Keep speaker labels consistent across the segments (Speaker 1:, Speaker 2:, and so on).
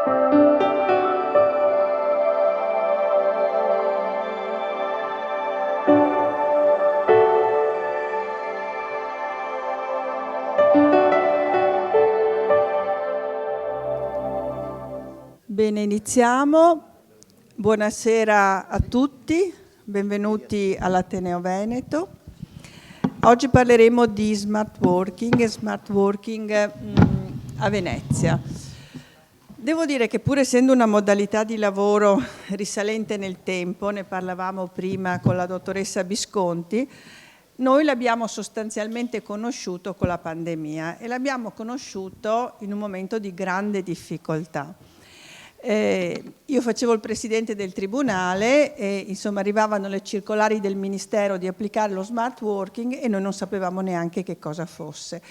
Speaker 1: Bene, iniziamo. Buonasera a tutti, benvenuti all'Ateneo Veneto. Oggi parleremo di smart working e smart working a Venezia. Devo dire che pur essendo una modalità di lavoro risalente nel tempo, ne parlavamo prima con la dottoressa Visconti, noi l'abbiamo sostanzialmente conosciuto con la pandemia e l'abbiamo conosciuto in un momento di grande difficoltà. Io facevo il presidente del tribunale e insomma arrivavano le circolari del ministero di applicare lo smart working e noi non sapevamo neanche che cosa fosse.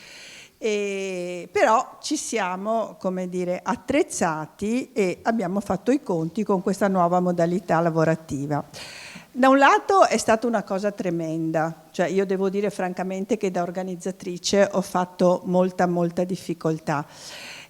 Speaker 1: Però ci siamo, come dire, attrezzati e abbiamo fatto i conti con questa nuova modalità lavorativa. Da un lato è stata una cosa tremenda, cioè io devo dire francamente che da organizzatrice ho fatto molta difficoltà.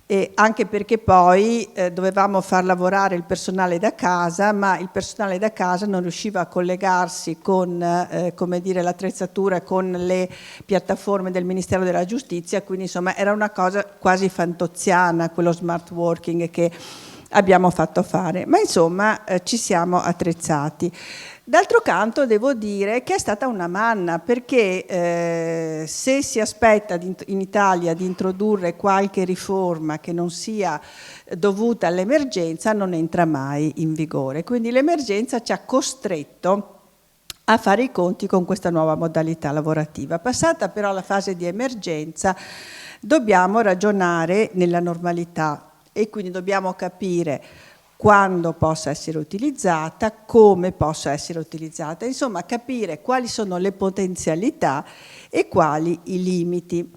Speaker 1: E anche perché poi dovevamo far lavorare il personale da casa, ma il personale da casa non riusciva a collegarsi con come dire, l'attrezzatura, con le piattaforme del Ministero della Giustizia, quindi insomma era una cosa quasi fantoziana quello smart working che abbiamo fatto fare, ma insomma ci siamo attrezzati. D'altro canto devo dire che è stata una manna, perché se si aspetta in Italia di introdurre qualche riforma che non sia dovuta all'emergenza, non entra mai in vigore. Quindi l'emergenza ci ha costretto a fare i conti con questa nuova modalità lavorativa. Passata però la fase di emergenza, dobbiamo ragionare nella normalità e quindi dobbiamo capire quando possa essere utilizzata, come possa essere utilizzata, insomma capire quali sono le potenzialità e quali i limiti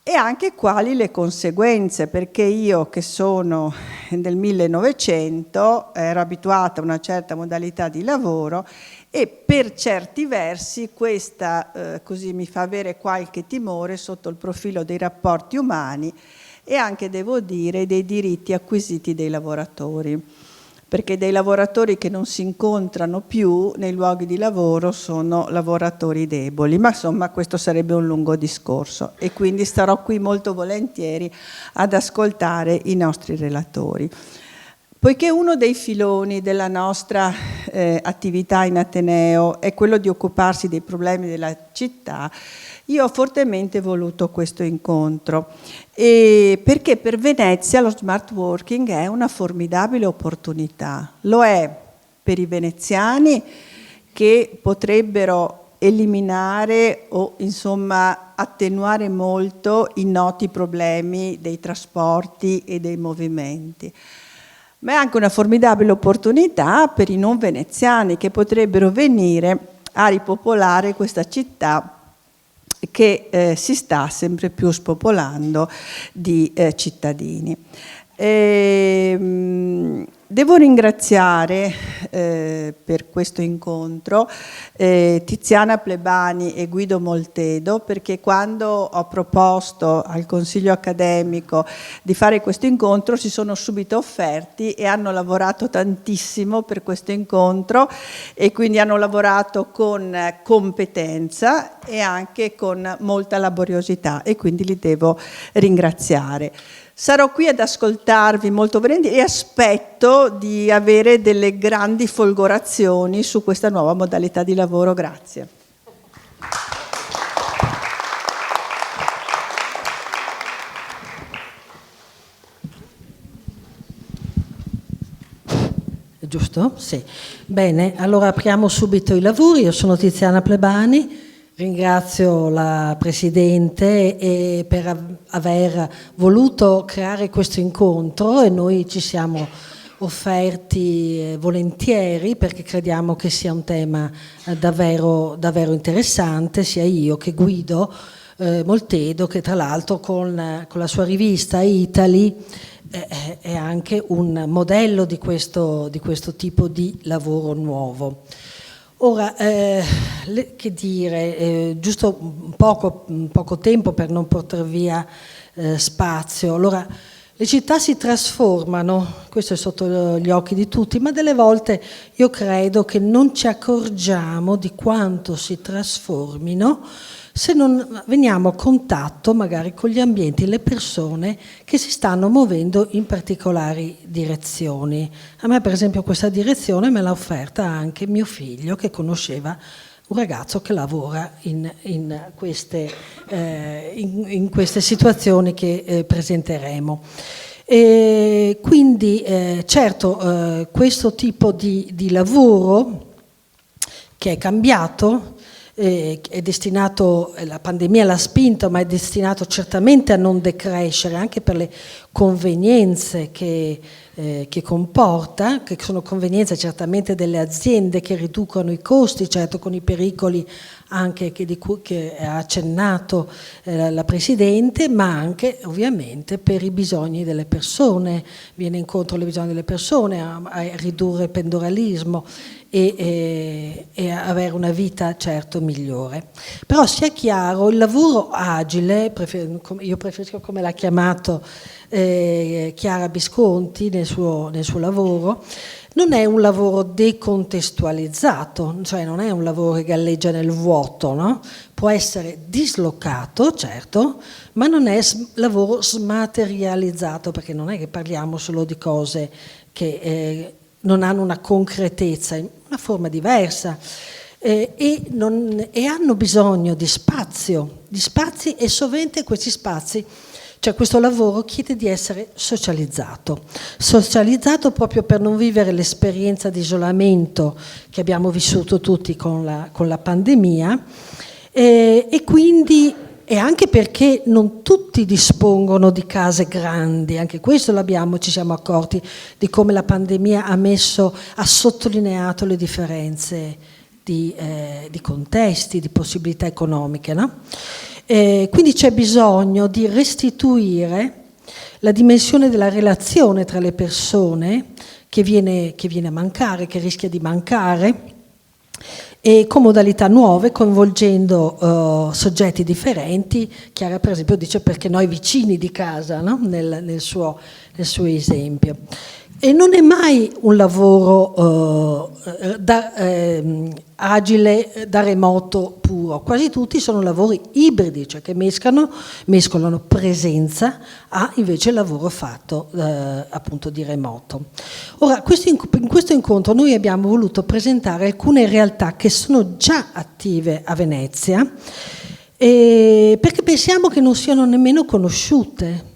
Speaker 1: e anche quali le conseguenze, perché io che sono del 1900 ero abituata a una certa modalità di lavoro e per certi versi questa così mi fa avere qualche timore sotto il profilo dei rapporti umani e anche, devo dire, dei diritti acquisiti dei lavoratori, perché dei lavoratori che non si incontrano più nei luoghi di lavoro sono lavoratori deboli, ma insomma questo sarebbe un lungo discorso e quindi starò qui molto volentieri ad ascoltare i nostri relatori. Poiché uno dei filoni della nostra attività in Ateneo è quello di occuparsi dei problemi della città, io ho fortemente voluto questo incontro, perché per Venezia lo smart working è una formidabile opportunità. Lo è per i veneziani che potrebbero eliminare o insomma attenuare molto i noti problemi dei trasporti e dei movimenti. Ma è anche una formidabile opportunità per i non veneziani che potrebbero venire a ripopolare questa città che si sta sempre più spopolando di cittadini. Devo ringraziare per questo incontro Tiziana Plebani e Guido Moltedo, perché quando ho proposto al Consiglio accademico di fare questo incontro si sono subito offerti e hanno lavorato tantissimo per questo incontro e quindi hanno lavorato con competenza e anche con molta laboriosità e quindi li devo ringraziare. Sarò qui ad ascoltarvi molto volentieri e aspetto di avere delle grandi folgorazioni su questa nuova modalità di lavoro. Grazie.
Speaker 2: Giusto? Sì. Bene, allora apriamo subito i lavori. Io sono Tiziana Plebani. Ringrazio la Presidente per aver voluto creare questo incontro e noi ci siamo offerti volentieri perché crediamo che sia un tema davvero interessante, sia io che Guido Moltedo, che tra l'altro con la sua rivista Italy è anche un modello di questo tipo di lavoro nuovo. Ora, che dire, giusto un poco tempo per non portare via spazio. Allora, Le città si trasformano, questo è sotto gli occhi di tutti, ma delle volte io credo che non ci accorgiamo di quanto si trasformino se non veniamo a contatto magari con gli ambienti, le persone che si stanno muovendo in particolari direzioni. A me per esempio questa direzione me l'ha offerta anche mio figlio, che conosceva un ragazzo che lavora in queste situazioni che presenteremo. E quindi certo questo tipo di lavoro che è cambiato, è destinato, la pandemia l'ha spinto, ma è destinato certamente a non decrescere, anche per le convenienze che comporta, che sono convenienze certamente delle aziende che riducono i costi, certo con i pericoli anche che ha accennato la Presidente, ma anche ovviamente per i bisogni delle persone, viene incontro alle bisogni delle persone, a ridurre il pendoralismo e avere una vita certo migliore. Però sia chiaro, il lavoro agile, io preferisco come l'ha chiamato Chiara Visconti nel suo lavoro, non è un lavoro decontestualizzato, cioè non è un lavoro che galleggia nel vuoto, no? Può essere dislocato, certo, ma non è lavoro smaterializzato, perché non è che parliamo solo di cose che non hanno una concretezza, in una forma diversa, e hanno bisogno di spazi e sovente questi spazi, cioè questo lavoro chiede di essere socializzato proprio per non vivere l'esperienza di isolamento che abbiamo vissuto tutti con la pandemia, e quindi e anche perché non tutti dispongono di case grandi, anche questo ci siamo accorti di come la pandemia ha sottolineato le differenze di contesti, di possibilità economiche, no? Quindi c'è bisogno di restituire la dimensione della relazione tra le persone che viene a mancare, che rischia di mancare, e con modalità nuove, coinvolgendo soggetti differenti. Chiara per esempio dice perché noi vicini di casa, no? nel suo esempio. E non è mai un lavoro agile da remoto puro, quasi tutti sono lavori ibridi, cioè che mescolano presenza a invece lavoro fatto appunto di remoto. Ora, in questo incontro noi abbiamo voluto presentare alcune realtà che sono già attive a Venezia, perché pensiamo che non siano nemmeno conosciute.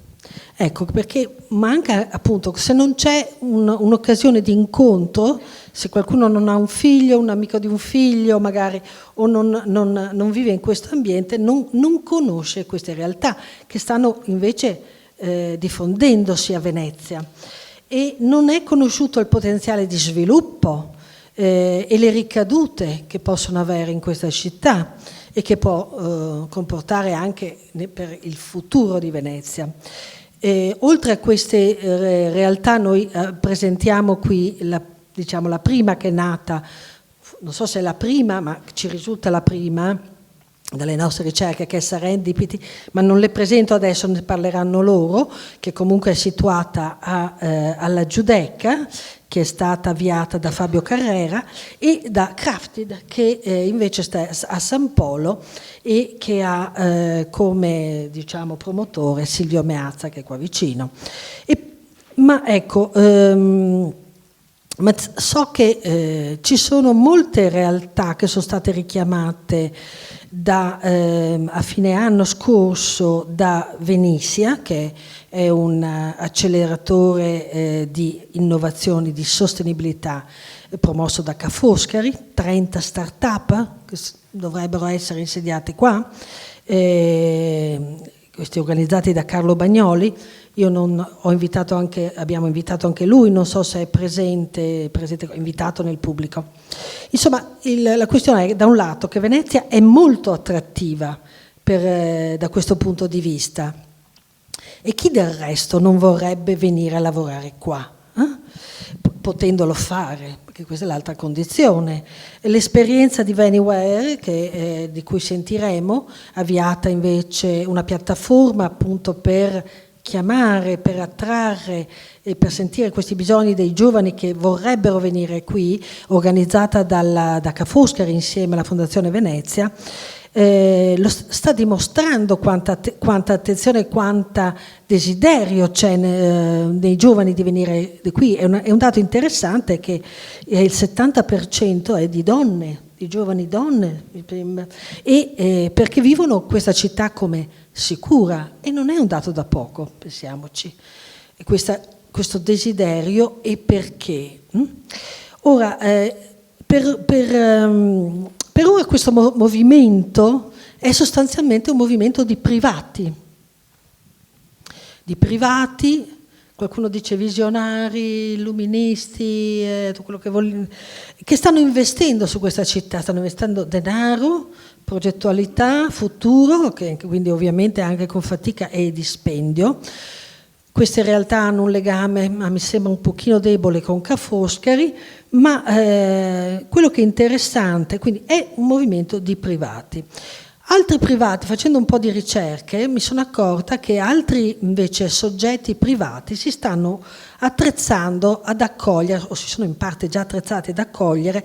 Speaker 2: Ecco, perché manca appunto, se non c'è un'occasione di incontro, se qualcuno non ha un figlio, un amico di un figlio magari, o non vive in questo ambiente, non conosce queste realtà che stanno invece diffondendosi a Venezia, e non è conosciuto il potenziale di sviluppo e le ricadute che possono avere in questa città e che può comportare anche per il futuro di Venezia. Oltre a queste realtà noi presentiamo qui la prima che è nata, non so se è la prima, ma ci risulta la prima dalle nostre ricerche, che è Serendipity, ma non le presento adesso, ne parleranno loro, che comunque è situata alla Giudecca, che è stata avviata da Fabio Carrera, e da Crafted, che invece sta a San Polo e che ha come promotore Silvio Meazza, che è qua vicino. Ma so che ci sono molte realtà che sono state richiamate a fine anno scorso da Venisia, che è un acceleratore di innovazioni, di sostenibilità promosso da Ca' Foscari, 30 start-up che dovrebbero essere insediate qua, questi organizzati da Carlo Bagnoli. Abbiamo invitato anche lui, non so se è presente invitato nel pubblico. Insomma, la questione è da un lato che Venezia è molto attrattiva da questo punto di vista, e chi del resto non vorrebbe venire a lavorare qua, potendolo fare, perché questa è l'altra condizione. L'esperienza di Vanyware, di cui sentiremo, avviata invece una piattaforma appunto per chiamare, per attrarre e per sentire questi bisogni dei giovani che vorrebbero venire qui, organizzata da Ca' Foscari insieme alla Fondazione Venezia, sta dimostrando quanta attenzione e quanta desiderio c'è nei giovani di venire di qui. È un dato interessante che il 70% è di donne, di giovani donne, e perché vivono questa città come sicura, e non è un dato da poco, pensiamoci, questo desiderio. E perché? Ora, per ora questo movimento è sostanzialmente un movimento di privati, qualcuno dice visionari, illuministi, tutto quello che stanno investendo su questa città, stanno investendo denaro, progettualità, futuro, che quindi ovviamente anche con fatica e dispendio. Queste realtà hanno un legame, mi sembra un pochino debole, con Ca' Foscari, ma quello che è interessante, quindi è un movimento di privati. Altri privati, facendo un po' di ricerche, mi sono accorta che altri invece soggetti privati si stanno attrezzando ad accogliere, o si sono in parte già attrezzati ad accogliere,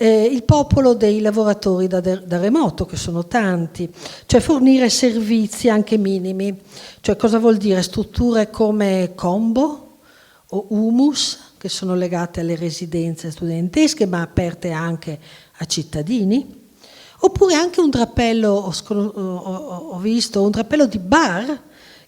Speaker 2: il popolo dei lavoratori da remoto, che sono tanti, cioè fornire servizi anche minimi. Cioè cosa vuol dire? Strutture come Combo o Humus, che sono legate alle residenze studentesche ma aperte anche a cittadini, oppure anche un drappello, ho visto, un drappello di bar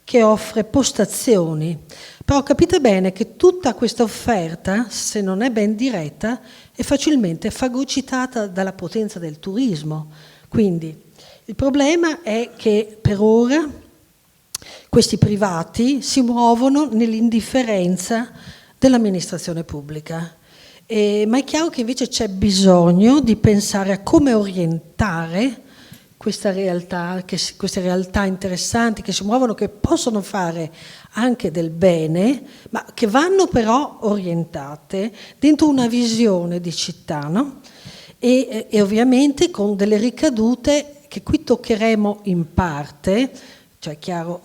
Speaker 2: che offre postazioni. Però capite bene che tutta questa offerta, se non è ben diretta, è facilmente fagocitata dalla potenza del turismo. Quindi il problema è che per ora questi privati si muovono nell'indifferenza dell'amministrazione pubblica. Ma è chiaro che invece c'è bisogno di pensare a come orientare queste realtà interessanti che si muovono, che possono fare anche del bene, ma che vanno però orientate dentro una visione di città, no? E ovviamente con delle ricadute che qui toccheremo in parte. Cioè, chiaro,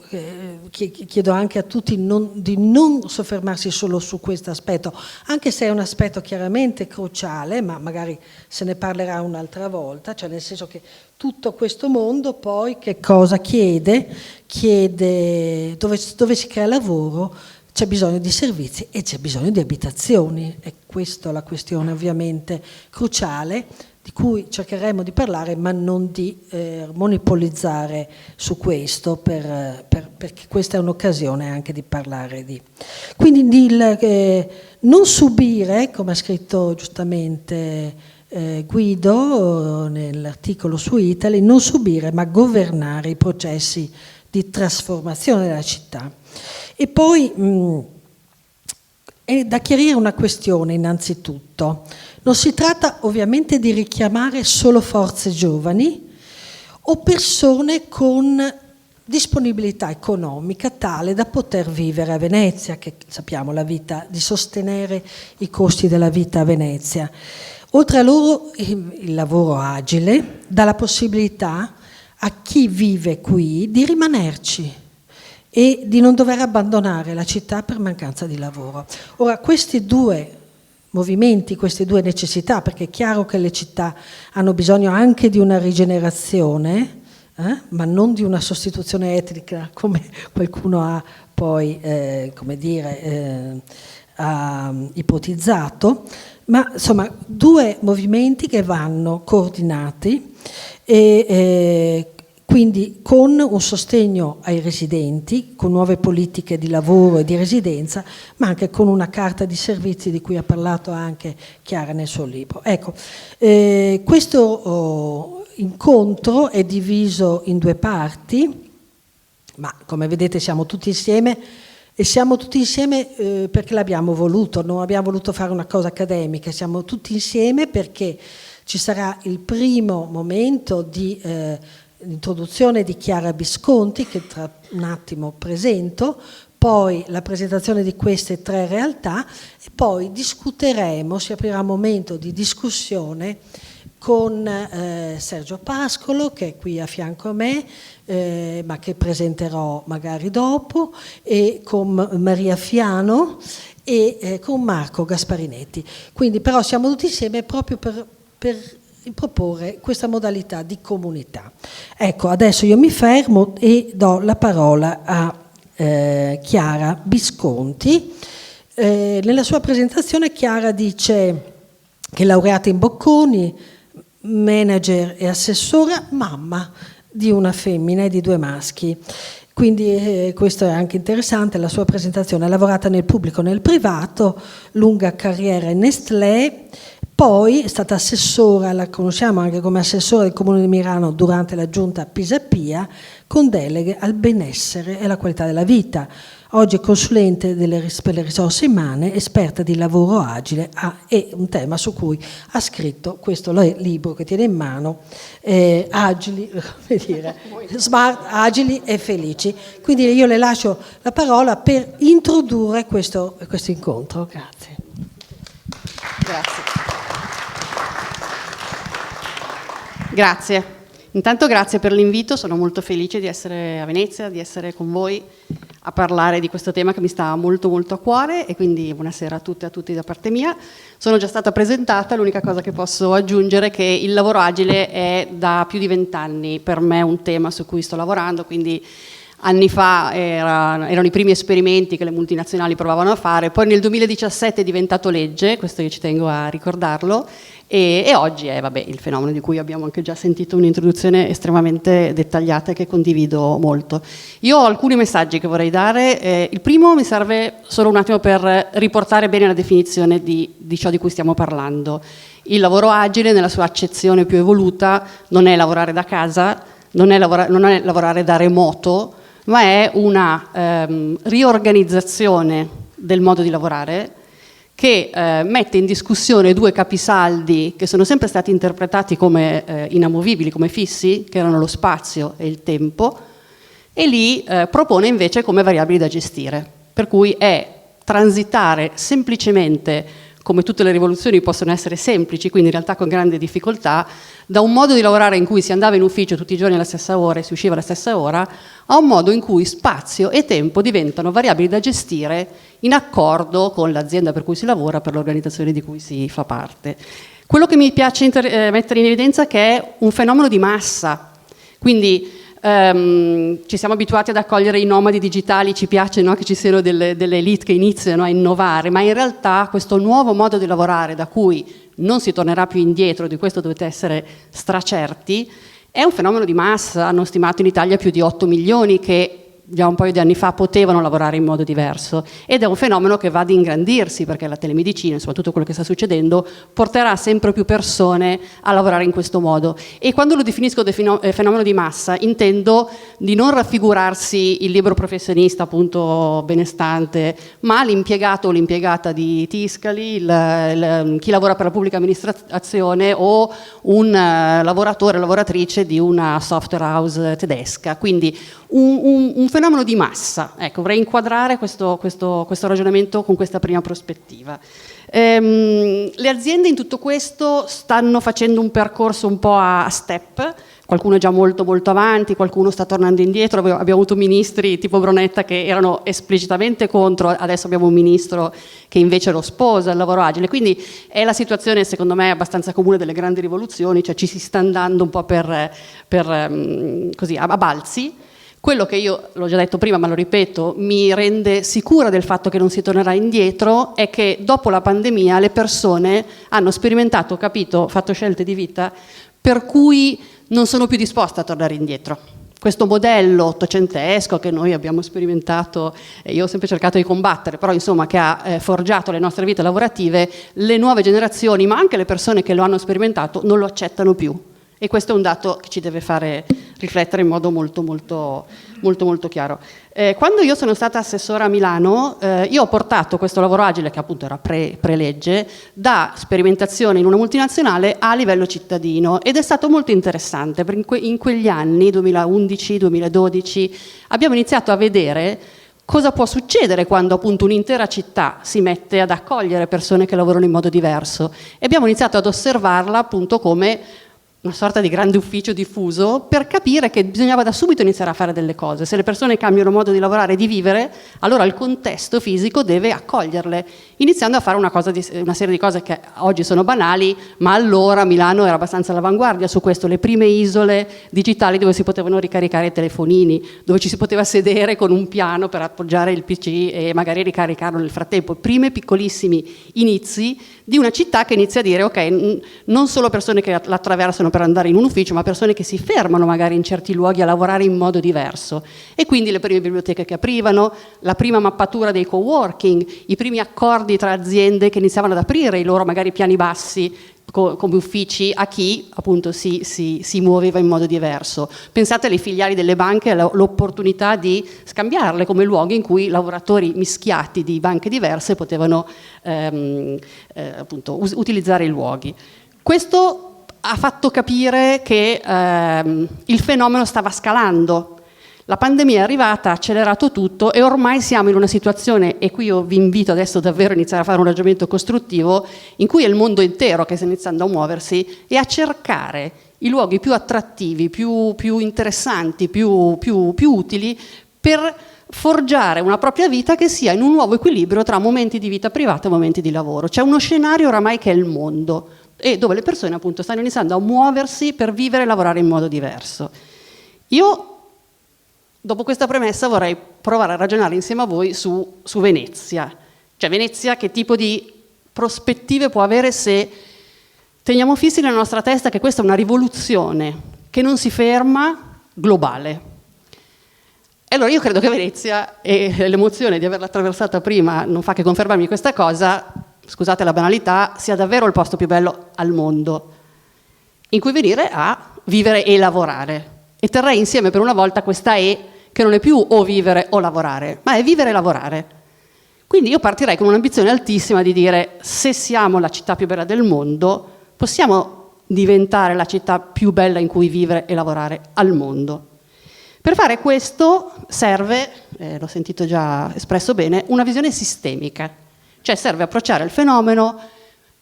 Speaker 2: chiedo anche a tutti di non soffermarsi solo su questo aspetto, anche se è un aspetto chiaramente cruciale, ma magari se ne parlerà un'altra volta, cioè nel senso che tutto questo mondo poi che cosa chiede dove si crea lavoro, c'è bisogno di servizi e c'è bisogno di abitazioni, e questa è la questione ovviamente cruciale, di cui cercheremo di parlare, ma non di monopolizzare su questo, perché questa è un'occasione anche di parlare di. Quindi non subire, come ha scritto giustamente Guido nell'articolo su Italy, non subire ma governare i processi di trasformazione della città. E poi è da chiarire una questione innanzitutto. Non si tratta ovviamente di richiamare solo forze giovani o persone con disponibilità economica tale da poter vivere a Venezia, che sappiamo di sostenere i costi della vita a Venezia. Oltre a loro il lavoro agile dà la possibilità a chi vive qui di rimanerci e di non dover abbandonare la città per mancanza di lavoro. Ora, questi due movimenti, queste due necessità, perché è chiaro che le città hanno bisogno anche di una rigenerazione, ma non di una sostituzione etnica come qualcuno ha poi ha ipotizzato, ma insomma due movimenti che vanno coordinati e quindi con un sostegno ai residenti, con nuove politiche di lavoro e di residenza, ma anche con una carta di servizi di cui ha parlato anche Chiara nel suo libro. Ecco, questo incontro è diviso in due parti, ma come vedete siamo tutti insieme, e siamo tutti insieme perché l'abbiamo voluto, non abbiamo voluto fare una cosa accademica, siamo tutti insieme perché ci sarà il primo momento di l'introduzione di Chiara Visconti, che tra un attimo presento, poi la presentazione di queste tre realtà e poi discuteremo, si aprirà un momento di discussione con Sergio Pascolo, che è qui a fianco a me, ma che presenterò magari dopo, e con Maria Fiano e con Marco Gasparinetti. Quindi però siamo tutti insieme proprio per proporre questa modalità di comunità. Ecco, adesso io mi fermo e do la parola a Chiara Visconti. Nella sua presentazione Chiara dice che è laureata in Bocconi, manager e assessora, mamma di una femmina e di 2 maschi. Quindi questo è anche interessante, la sua presentazione. Ha lavorato nel pubblico e nel privato, lunga carriera in Nestlé, poi è stata assessora, la conosciamo anche come assessora del Comune di Milano durante la giunta Pisapia, con deleghe al benessere e alla qualità della vita. Oggi è consulente per le risorse umane, esperta di lavoro agile, è un tema su cui ha scritto questo libro che tiene in mano, Agili, come dire, smart, agili e felici. Quindi io le lascio la parola per introdurre questo incontro. Grazie.
Speaker 3: Grazie. Intanto grazie per l'invito, sono molto felice di essere a Venezia, di essere con voi a parlare di questo tema che mi sta molto molto a cuore, e quindi buonasera a tutte e a tutti da parte mia. Sono già stata presentata, l'unica cosa che posso aggiungere è che il lavoro agile è da più di 20 anni per me un tema su cui sto lavorando, quindi anni fa erano i primi esperimenti che le multinazionali provavano a fare, poi nel 2017 è diventato legge, questo io ci tengo a ricordarlo, e oggi è il fenomeno di cui abbiamo anche già sentito un'introduzione estremamente dettagliata e che condivido molto. Io ho alcuni messaggi che vorrei dare. Il primo mi serve solo un attimo per riportare bene la definizione di ciò di cui stiamo parlando. Il lavoro agile, nella sua accezione più evoluta, non è lavorare da casa, non è lavorare da remoto, ma è una riorganizzazione del modo di lavorare che mette in discussione 2 capisaldi che sono sempre stati interpretati come inamovibili, come fissi, che erano lo spazio e il tempo, e li propone invece come variabili da gestire, per cui è transitare semplicemente, come tutte le rivoluzioni possono essere semplici, quindi in realtà con grande difficoltà, da un modo di lavorare in cui si andava in ufficio tutti i giorni alla stessa ora e si usciva alla stessa ora, a un modo in cui spazio e tempo diventano variabili da gestire in accordo con l'azienda per cui si lavora, per l'organizzazione di cui si fa parte. Quello che mi piace mettere in evidenza è che è un fenomeno di massa, quindi ci siamo abituati ad accogliere i nomadi digitali, ci piace, no, che ci siano delle elite che iniziano a innovare, ma in realtà questo nuovo modo di lavorare da cui non si tornerà più indietro, di questo dovete essere stracerti, è un fenomeno di massa. Hanno stimato in Italia più di 8 milioni che già un paio di anni fa potevano lavorare in modo diverso, ed è un fenomeno che va ad ingrandirsi perché la telemedicina, soprattutto quello che sta succedendo, porterà sempre più persone a lavorare in questo modo. E quando lo definisco fenomeno di massa intendo di non raffigurarsi il libero professionista appunto benestante, ma l'impiegato o l'impiegata di Tiscali, chi lavora per la pubblica amministrazione o un lavoratore o lavoratrice di una software house tedesca. Quindi un fenomeno di massa. Ecco, vorrei inquadrare questo ragionamento con questa prima prospettiva. Le aziende in tutto questo stanno facendo un percorso un po' a step, qualcuno è già molto molto avanti, qualcuno sta tornando indietro. Abbiamo avuto ministri tipo Brunetta che erano esplicitamente contro, adesso abbiamo un ministro che invece lo sposa il lavoro agile, quindi è la situazione secondo me abbastanza comune delle grandi rivoluzioni, cioè ci si sta andando un po' così a balzi. Quello che io, l'ho già detto prima ma lo ripeto, mi rende sicura del fatto che non si tornerà indietro è che dopo la pandemia le persone hanno sperimentato, capito, fatto scelte di vita per cui non sono più disposte a tornare indietro. Questo modello ottocentesco che noi abbiamo sperimentato e io ho sempre cercato di combattere, però insomma che ha forgiato le nostre vite lavorative, le nuove generazioni ma anche le persone che lo hanno sperimentato non lo accettano più. E questo è un dato che ci deve fare riflettere in modo molto molto molto molto chiaro. Quando io sono stata assessora a Milano, io ho portato questo lavoro agile, che appunto era pre-legge, da sperimentazione in una multinazionale a livello cittadino, ed è stato molto interessante perché in quegli anni, 2011-2012, abbiamo iniziato a vedere cosa può succedere quando appunto un'intera città si mette ad accogliere persone che lavorano in modo diverso, e abbiamo iniziato ad osservarla appunto come una sorta di grande ufficio diffuso per capire che bisognava da subito iniziare a fare delle cose. Se le persone cambiano modo di lavorare e di vivere, allora il contesto fisico deve accoglierle, iniziando a fare una serie di cose che oggi sono banali, ma allora Milano era abbastanza all'avanguardia su questo. Le prime isole digitali dove si potevano ricaricare i telefonini, dove ci si poteva sedere con un piano per appoggiare il PC e magari ricaricarlo nel frattempo. Primi piccolissimi inizi di una città che inizia a dire ok, non solo persone che la attraversano per andare in un ufficio, ma persone che si fermano magari in certi luoghi a lavorare in modo diverso. E quindi le prime biblioteche che aprivano, la prima mappatura dei coworking, i primi accordi tra aziende che iniziavano ad aprire i loro magari piani bassi come uffici a chi appunto si muoveva in modo diverso. Pensate alle filiali delle banche, l'opportunità di scambiarle come luoghi in cui lavoratori mischiati di banche diverse potevano appunto utilizzare i luoghi. Questo ha fatto capire che il fenomeno stava scalando. La pandemia è arrivata, ha accelerato tutto e ormai siamo in una situazione, e qui io vi invito adesso davvero a iniziare a fare un ragionamento costruttivo, in cui è il mondo intero che sta iniziando a muoversi e a cercare i luoghi più attrattivi, più interessanti, più utili per forgiare una propria vita che sia in un nuovo equilibrio tra momenti di vita privata e momenti di lavoro. C'è uno scenario oramai che è il mondo, e dove le persone appunto stanno iniziando a muoversi per vivere e lavorare in modo diverso. Io, dopo questa premessa, vorrei provare a ragionare insieme a voi su Venezia. Cioè Venezia che tipo di prospettive può avere se teniamo fissi nella nostra testa che questa è una rivoluzione che non si ferma, globale. E allora io credo che Venezia, e l'emozione di averla attraversata prima non fa che confermarmi questa cosa, scusate la banalità, sia davvero il posto più bello al mondo in cui venire a vivere e lavorare. E terrei insieme per una volta questa che non è più o vivere o lavorare, ma è vivere e lavorare. Quindi io partirei con un'ambizione altissima di dire: se siamo la città più bella del mondo, possiamo diventare la città più bella in cui vivere e lavorare al mondo. Per fare questo serve, l'ho sentito già espresso bene, una visione sistemica, cioè serve approcciare il fenomeno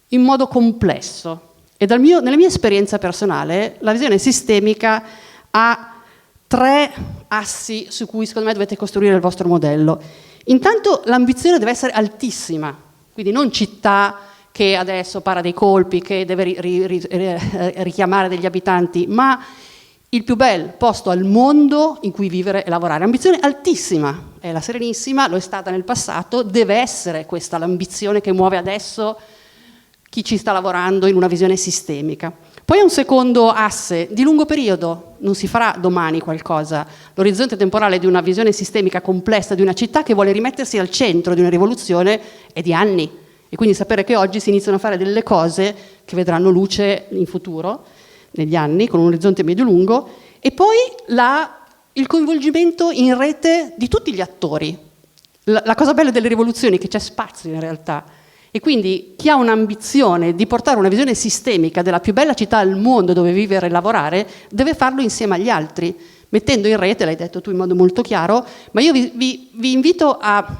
Speaker 3: in modo complesso. E nella mia esperienza personale, la visione sistemica ha 3 assi su cui secondo me dovete costruire il vostro modello. Intanto l'ambizione deve essere altissima, quindi non città che adesso para dei colpi, che deve richiamare degli abitanti, ma il più bel posto al mondo in cui vivere e lavorare. Ambizione altissima, è la Serenissima, lo è stata nel passato, deve essere questa l'ambizione che muove adesso chi ci sta lavorando in una visione sistemica. Poi un secondo asse di lungo periodo, non si farà domani qualcosa, l'orizzonte temporale di una visione sistemica complessa di una città che vuole rimettersi al centro di una rivoluzione è di anni, e quindi sapere che oggi si iniziano a fare delle cose che vedranno luce in futuro, negli anni, con un orizzonte medio-lungo, e poi il coinvolgimento in rete di tutti gli attori. La cosa bella delle rivoluzioni è che c'è spazio in realtà. E quindi chi ha un'ambizione di portare una visione sistemica della più bella città al mondo dove vivere e lavorare, deve farlo insieme agli altri, mettendo in rete, l'hai detto tu in modo molto chiaro, ma io vi invito a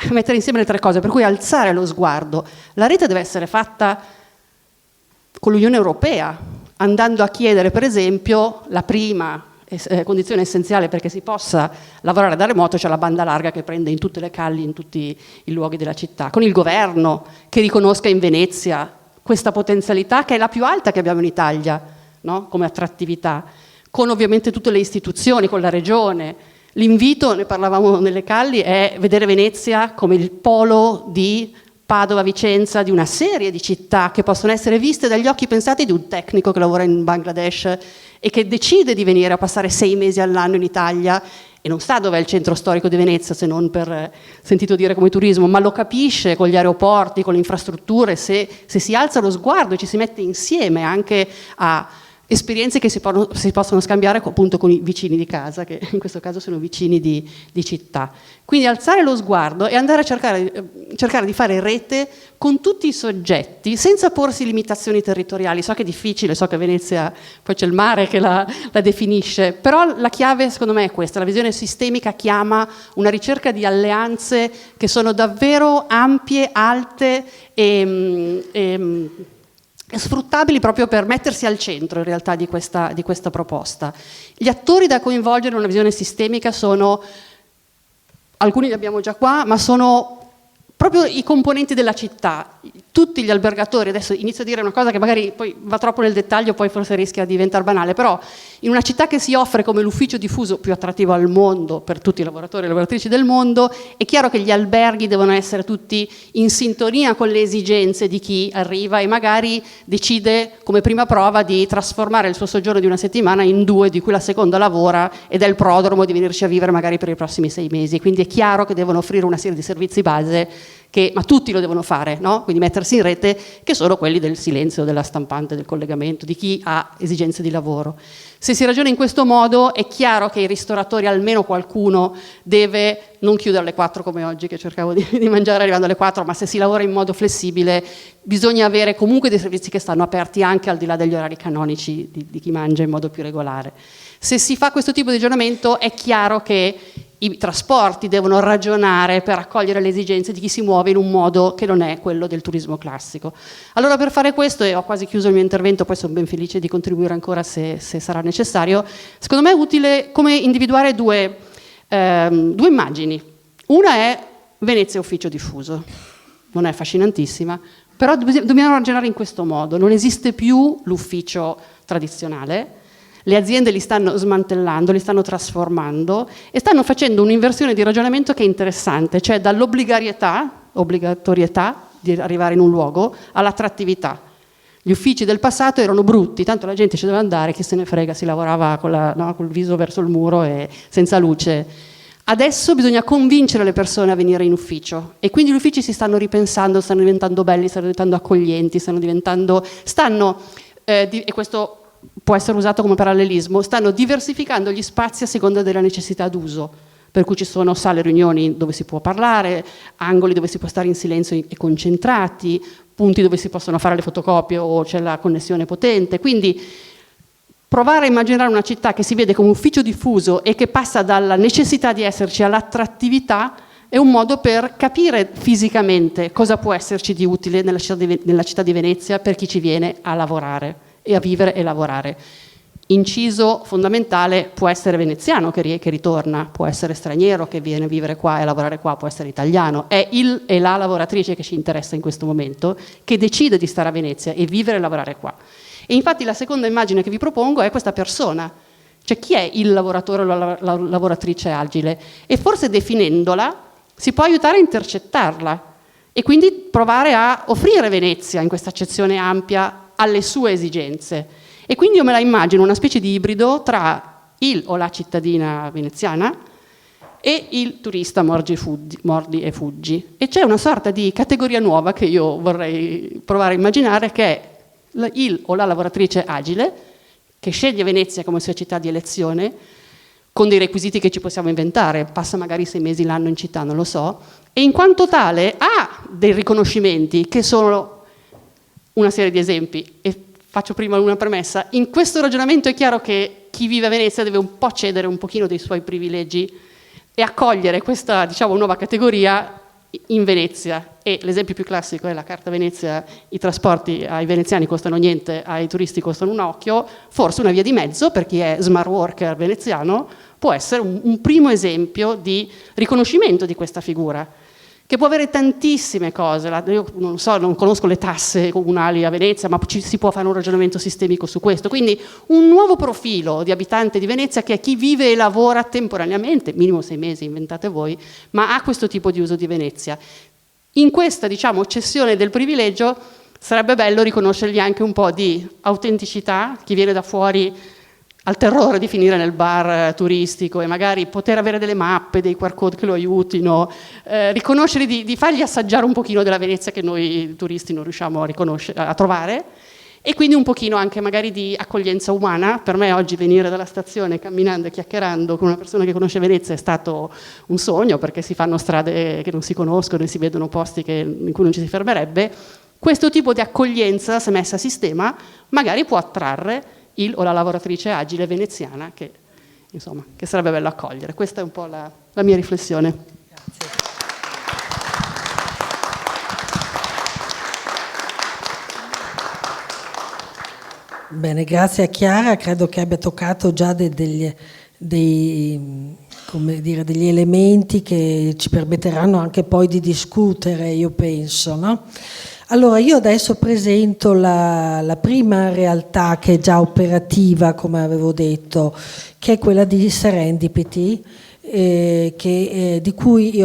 Speaker 3: mettere insieme le 3 cose, per cui alzare lo sguardo. La rete deve essere fatta con l'Unione Europea, andando a chiedere per esempio la prima condizione essenziale perché si possa lavorare da remoto, cioè la banda larga che prende in tutte le calli, in tutti i luoghi della città, con il governo che riconosca in Venezia questa potenzialità che è la più alta che abbiamo in Italia, no? Come attrattività, con ovviamente tutte le istituzioni, con la regione. L'invito, ne parlavamo nelle calli, è vedere Venezia come il polo di Padova, Vicenza, di una serie di città che possono essere viste dagli occhi pensati di un tecnico che lavora in Bangladesh e che decide di venire a passare 6 mesi all'anno in Italia e non sa dov'è il centro storico di Venezia se non per sentito dire come turismo, ma lo capisce con gli aeroporti, con le infrastrutture, se si alza lo sguardo e ci si mette insieme anche a esperienze che si possono scambiare appunto con i vicini di casa, che in questo caso sono vicini di città. Quindi alzare lo sguardo e andare a cercare di fare rete con tutti i soggetti, senza porsi limitazioni territoriali. So che è difficile, so che a Venezia poi c'è il mare che la definisce, però la chiave secondo me è questa, la visione sistemica chiama una ricerca di alleanze che sono davvero ampie, alte e sfruttabili proprio per mettersi al centro in realtà di questa proposta. Gli attori da coinvolgere in una visione sistemica sono, alcuni li abbiamo già qua, ma sono proprio i componenti della città, tutti gli albergatori. Adesso inizio a dire una cosa che magari poi va troppo nel dettaglio, poi forse rischia di diventare banale, però in una città che si offre come l'ufficio diffuso più attrattivo al mondo per tutti i lavoratori e lavoratrici del mondo, è chiaro che gli alberghi devono essere tutti in sintonia con le esigenze di chi arriva e magari decide come prima prova di trasformare il suo soggiorno di una settimana in 2, di cui la seconda lavora ed è il prodromo di venirci a vivere magari per i prossimi 6 mesi. Quindi è chiaro che devono offrire una serie di servizi base ma tutti lo devono fare, no? Quindi mettersi in rete, che sono quelli del silenzio, della stampante, del collegamento, di chi ha esigenze di lavoro. Se si ragiona in questo modo è chiaro che i ristoratori, almeno qualcuno, deve non chiudere alle 4 come oggi, che cercavo di mangiare arrivando alle 4, ma se si lavora in modo flessibile bisogna avere comunque dei servizi che stanno aperti anche al di là degli orari canonici di chi mangia in modo più regolare. Se si fa questo tipo di ragionamento è chiaro che i trasporti devono ragionare per accogliere le esigenze di chi si muove in un modo che non è quello del turismo classico. Allora, per fare questo, e ho quasi chiuso il mio intervento, poi sono ben felice di contribuire ancora se sarà necessario, secondo me è utile come individuare due immagini. Una è Venezia ufficio diffuso, non è affascinantissima, però dobbiamo ragionare in questo modo: non esiste più l'ufficio tradizionale, le aziende li stanno smantellando, li stanno trasformando e stanno facendo un'inversione di ragionamento che è interessante, cioè dall'obbligatorietà di arrivare in un luogo all'attrattività. Gli uffici del passato erano brutti, tanto la gente ci doveva andare, chi se ne frega, si lavorava col viso verso il muro e senza luce. Adesso bisogna convincere le persone a venire in ufficio e quindi gli uffici si stanno ripensando, stanno diventando belli, stanno diventando accoglienti, e questo può essere usato come parallelismo, stanno diversificando gli spazi a seconda della necessità d'uso, per cui ci sono sale riunioni dove si può parlare, angoli dove si può stare in silenzio e concentrati, punti dove si possono fare le fotocopie o c'è la connessione potente. Quindi provare a immaginare una città che si vede come ufficio diffuso e che passa dalla necessità di esserci all'attrattività è un modo per capire fisicamente cosa può esserci di utile nella città di Venezia per chi ci viene a lavorare e a vivere e lavorare. Inciso fondamentale: può essere veneziano che ritorna, può essere straniero che viene a vivere qua e a lavorare qua, può essere italiano. È il e la lavoratrice che ci interessa in questo momento, che decide di stare a Venezia e vivere e lavorare qua. E infatti la seconda immagine che vi propongo è questa persona, cioè chi è il lavoratore o la lavoratrice agile, e forse definendola si può aiutare a intercettarla e quindi provare a offrire Venezia in questa accezione ampia alle sue esigenze. E quindi io me la immagino una specie di ibrido tra il o la cittadina veneziana e il turista mordi e fuggi. E c'è una sorta di categoria nuova che io vorrei provare a immaginare, che è il o la lavoratrice agile, che sceglie Venezia come sua città di elezione, con dei requisiti che ci possiamo inventare, passa magari 6 mesi l'anno in città, non lo so, e in quanto tale ha dei riconoscimenti che sono una serie di esempi. E faccio prima una premessa: in questo ragionamento è chiaro che chi vive a Venezia deve un po' cedere un pochino dei suoi privilegi e accogliere questa, nuova categoria in Venezia. E l'esempio più classico è la carta Venezia: i trasporti ai veneziani costano niente, ai turisti costano un occhio. Forse una via di mezzo per chi è smart worker veneziano può essere un primo esempio di riconoscimento di questa figura, che può avere tantissime cose. Io non conosco le tasse comunali a Venezia, ma si può fare un ragionamento sistemico su questo. Quindi un nuovo profilo di abitante di Venezia, che è chi vive e lavora temporaneamente, minimo 6 mesi, inventate voi, ma ha questo tipo di uso di Venezia. In questa, cessione del privilegio sarebbe bello riconoscergli anche un po' di autenticità. Chi viene da fuori al terrore di finire nel bar turistico e magari poter avere delle mappe, dei QR code che lo aiutino, riconoscerli, di fargli assaggiare un pochino della Venezia che noi turisti non riusciamo a trovare, e quindi un pochino anche magari di accoglienza umana. Per me oggi venire dalla stazione camminando e chiacchierando con una persona che conosce Venezia è stato un sogno, perché si fanno strade che non si conoscono e si vedono posti in cui non ci si fermerebbe. Questo tipo di accoglienza, se messa a sistema, magari può attrarre il o la lavoratrice agile veneziana che sarebbe bello accogliere. Questa è un po' la mia riflessione.
Speaker 2: Grazie. Bene, grazie a Chiara, credo che abbia toccato già degli elementi che ci permetteranno anche poi di discutere, io penso, no? Allora, io adesso presento la prima realtà che è già operativa, come avevo detto, che è quella di Serendipity, di cui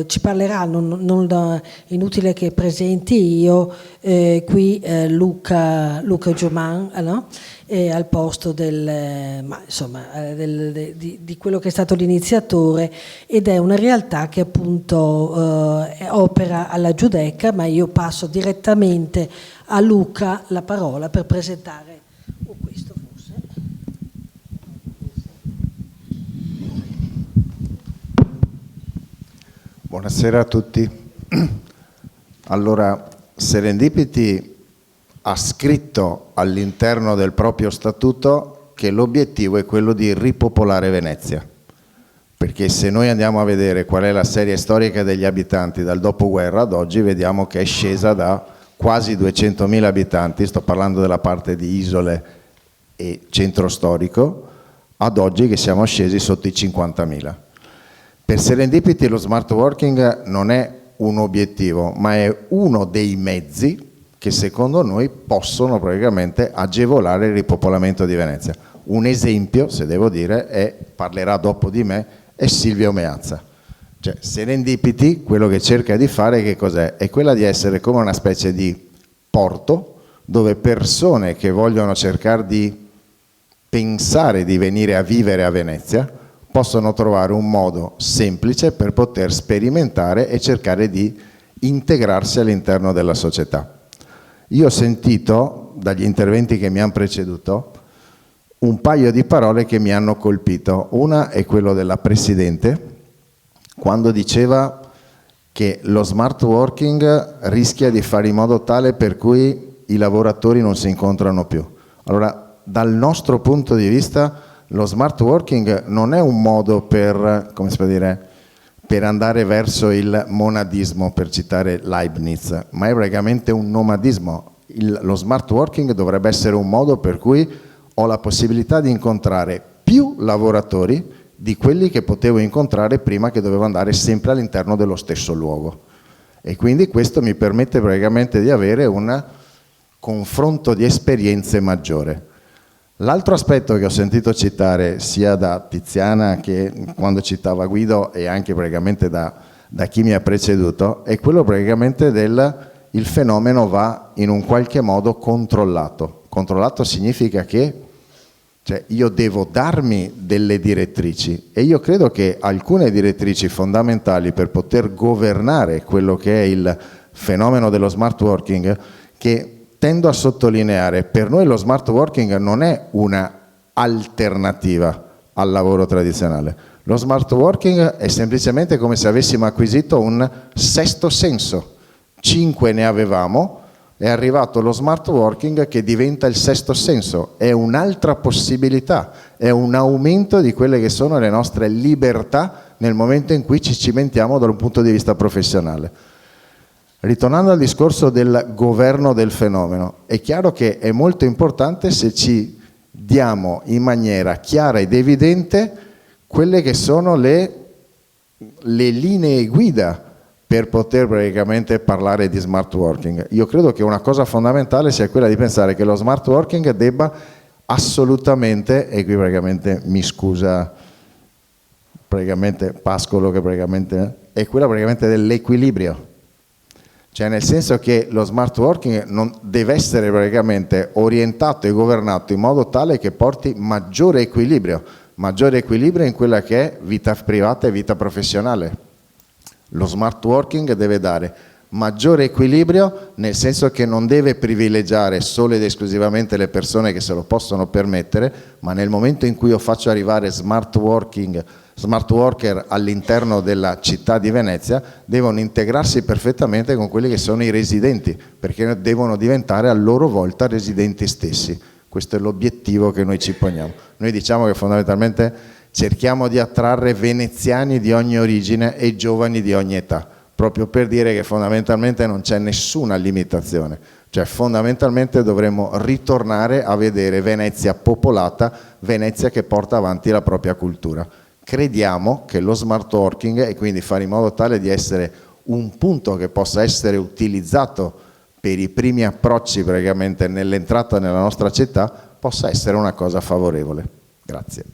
Speaker 2: ci parlerà, inutile che presenti io, qui Luca Gioman, no? Al posto di quello che è stato l'iniziatore, ed è una realtà che appunto opera alla Giudecca, ma io passo direttamente a Luca la parola per presentare questo forse.
Speaker 4: Buonasera a tutti. Allora, Serendipity ha scritto all'interno del proprio statuto che l'obiettivo è quello di ripopolare Venezia, perché se noi andiamo a vedere qual è la serie storica degli abitanti dal dopoguerra ad oggi, vediamo che è scesa da quasi 200.000 abitanti, sto parlando della parte di isole e centro storico, ad oggi che siamo scesi sotto i 50.000. Per Serendipity lo smart working non è un obiettivo, ma è uno dei mezzi che secondo noi possono praticamente agevolare il ripopolamento di Venezia. Un esempio, se devo dire, parlerà dopo di me, è Silvio Meazza. Cioè, Serendipity, quello che cerca di fare, che cos'è? È quella di essere come una specie di porto dove persone che vogliono cercare di pensare di venire a vivere a Venezia possono trovare un modo semplice per poter sperimentare e cercare di integrarsi all'interno della società. Io ho sentito dagli interventi che mi hanno preceduto un paio di parole che mi hanno colpito. Una è quello della Presidente, quando diceva che lo smart working rischia di fare in modo tale per cui i lavoratori non si incontrano più. Allora, dal nostro punto di vista, lo smart working non è un modo per, come si può dire, per andare verso il monadismo, per citare Leibniz, ma è praticamente un nomadismo. Lo smart working dovrebbe essere un modo per cui ho la possibilità di incontrare più lavoratori di quelli che potevo incontrare prima, che dovevo andare sempre all'interno dello stesso luogo. E quindi questo mi permette praticamente di avere un confronto di esperienze maggiore. L'altro aspetto che ho sentito citare sia da Tiziana che quando citava Guido e anche praticamente da chi mi ha preceduto è quello praticamente il fenomeno va in un qualche modo controllato. Controllato significa che io devo darmi delle direttrici e io credo che alcune direttrici fondamentali per poter governare quello che è il fenomeno dello smart working, che tendo a sottolineare, per noi lo smart working non è una alternativa al lavoro tradizionale. Lo smart working è semplicemente come se avessimo acquisito un sesto senso. 5 ne avevamo, è arrivato lo smart working che diventa il sesto senso, è un'altra possibilità, è un aumento di quelle che sono le nostre libertà nel momento in cui ci cimentiamo da un punto di vista professionale. Ritornando al discorso del governo del fenomeno, è chiaro che è molto importante se ci diamo in maniera chiara ed evidente quelle che sono le linee guida per poter praticamente parlare di smart working. Io credo che una cosa fondamentale sia quella di pensare che lo smart working debba assolutamente, e qui praticamente mi scusa praticamente Pascolo, che praticamente è quella praticamente dell'equilibrio. Cioè nel senso che lo smart working non deve essere praticamente orientato e governato in modo tale che porti maggiore equilibrio in quella che è vita privata e vita professionale. Lo smart working deve dare maggiore equilibrio nel senso che non deve privilegiare solo ed esclusivamente le persone che se lo possono permettere, ma nel momento in cui io faccio arrivare smart worker all'interno della città di Venezia, devono integrarsi perfettamente con quelli che sono i residenti, perché devono diventare a loro volta residenti stessi. Questo è l'obiettivo che noi ci poniamo. Noi diciamo che fondamentalmente cerchiamo di attrarre veneziani di ogni origine e giovani di ogni età. proprio per dire che fondamentalmente non c'è nessuna limitazione, cioè fondamentalmente dovremmo ritornare a vedere Venezia popolata, Venezia che porta avanti la propria cultura. Crediamo che lo smart working, e quindi fare in modo tale di essere un punto che possa essere utilizzato per i primi approcci praticamente nell'entrata nella nostra città, possa essere una cosa favorevole. Grazie.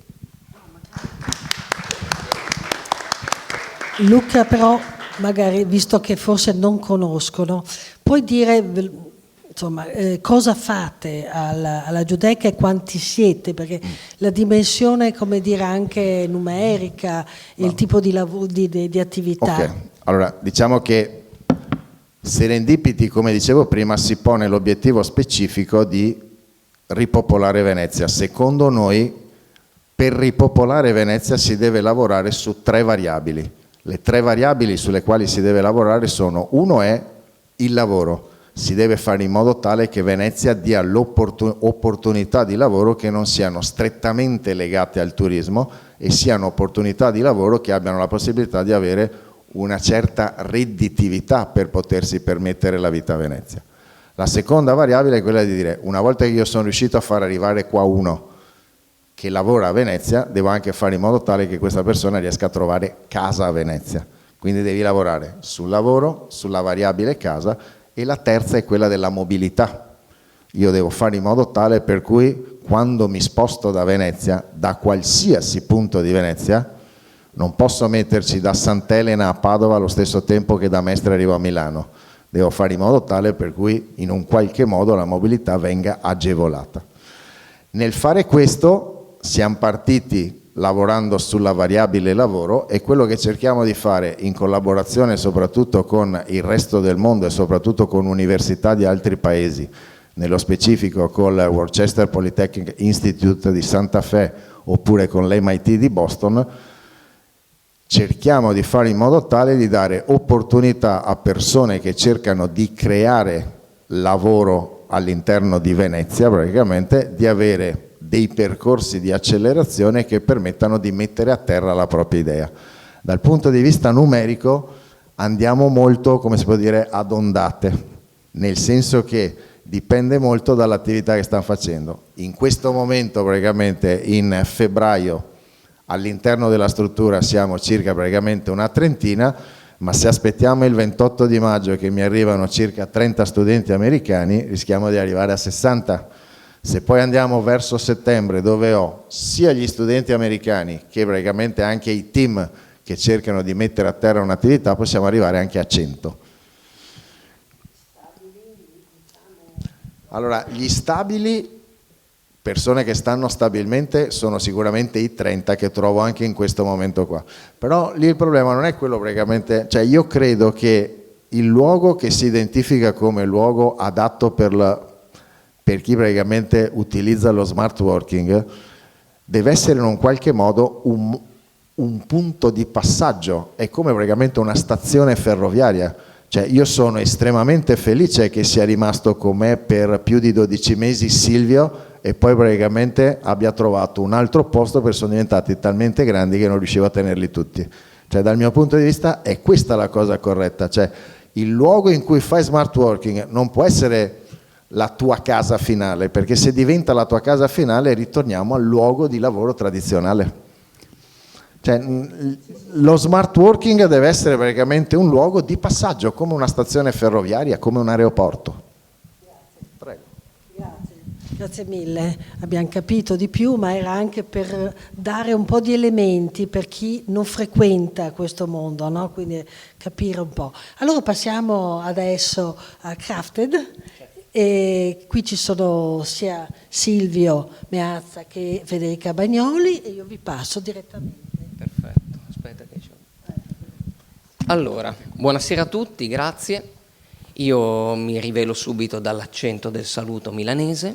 Speaker 2: Luca, però, magari, visto che forse non conoscono, puoi dire, insomma, cosa fate alla Giudecca e quanti siete? Perché la dimensione, come dire, anche numerica, il tipo di attività.
Speaker 4: Ok, allora diciamo che Serendipity, come dicevo prima, si pone l'obiettivo specifico di ripopolare Venezia. Secondo noi, per ripopolare Venezia si deve lavorare su 3 variabili. Le 3 variabili sulle quali si deve lavorare sono: uno è il lavoro, si deve fare in modo tale che Venezia dia opportunità di lavoro che non siano strettamente legate al turismo e siano opportunità di lavoro che abbiano la possibilità di avere una certa redditività per potersi permettere la vita a Venezia. La seconda variabile è quella di dire: una volta che io sono riuscito a far arrivare qua uno che lavora a Venezia, devo anche fare in modo tale che questa persona riesca a trovare casa a Venezia. Quindi devi lavorare sul lavoro, sulla variabile casa, e la terza è quella della mobilità. Io devo fare in modo tale per cui quando mi sposto da Venezia, da qualsiasi punto di Venezia, non posso metterci da Sant'Elena a Padova allo stesso tempo che da Mestre arrivo a Milano. Devo fare in modo tale per cui in un qualche modo la mobilità venga agevolata. Nel fare questo siamo partiti lavorando sulla variabile lavoro, e quello che cerchiamo di fare in collaborazione soprattutto con il resto del mondo e soprattutto con università di altri paesi, nello specifico con il Worcester Polytechnic Institute di Santa Fe oppure con l'MIT di Boston, cerchiamo di fare in modo tale di dare opportunità a persone che cercano di creare lavoro all'interno di Venezia, praticamente di avere dei percorsi di accelerazione che permettano di mettere a terra la propria idea. Dal punto di vista numerico andiamo molto, come si può dire, ad ondate, nel senso che dipende molto dall'attività che stanno facendo. In questo momento, praticamente in febbraio, all'interno della struttura siamo circa praticamente una trentina, ma se aspettiamo il 28 di maggio che mi arrivano circa 30 studenti americani, rischiamo di arrivare a 60. Se poi andiamo verso settembre, dove ho sia gli studenti americani che praticamente anche i team che cercano di mettere a terra un'attività, possiamo arrivare anche a 100. Allora, gli stabili, persone che stanno stabilmente, sono sicuramente i 30 che trovo anche in questo momento qua. Però lì il problema non è quello praticamente, cioè io credo che il luogo che si identifica come luogo adatto per chi praticamente utilizza lo smart working deve essere in un qualche modo un punto di passaggio, è come praticamente una stazione ferroviaria. Cioè io sono estremamente felice che sia rimasto con me per più di 12 mesi Silvio e poi praticamente abbia trovato un altro posto perché sono diventati talmente grandi che non riuscivo a tenerli tutti. Cioè dal mio punto di vista è questa la cosa corretta, cioè il luogo in cui fai smart working non può essere la tua casa finale, perché se diventa la tua casa finale ritorniamo al luogo di lavoro tradizionale. Cioè, lo smart working deve essere praticamente un luogo di passaggio, come una stazione ferroviaria, come un aeroporto. Prego.
Speaker 2: Grazie mille, abbiamo capito di più, ma era anche per dare un po' di elementi per chi non frequenta questo mondo, no? Quindi capire un po'. Allora passiamo adesso a Crafted. E qui ci sono sia Silvio Meazza che Federica Bagnoli e io vi passo direttamente.
Speaker 5: Perfetto, aspetta che c'ho. Allora, buonasera a tutti, grazie. Io mi rivelo subito dall'accento del saluto milanese.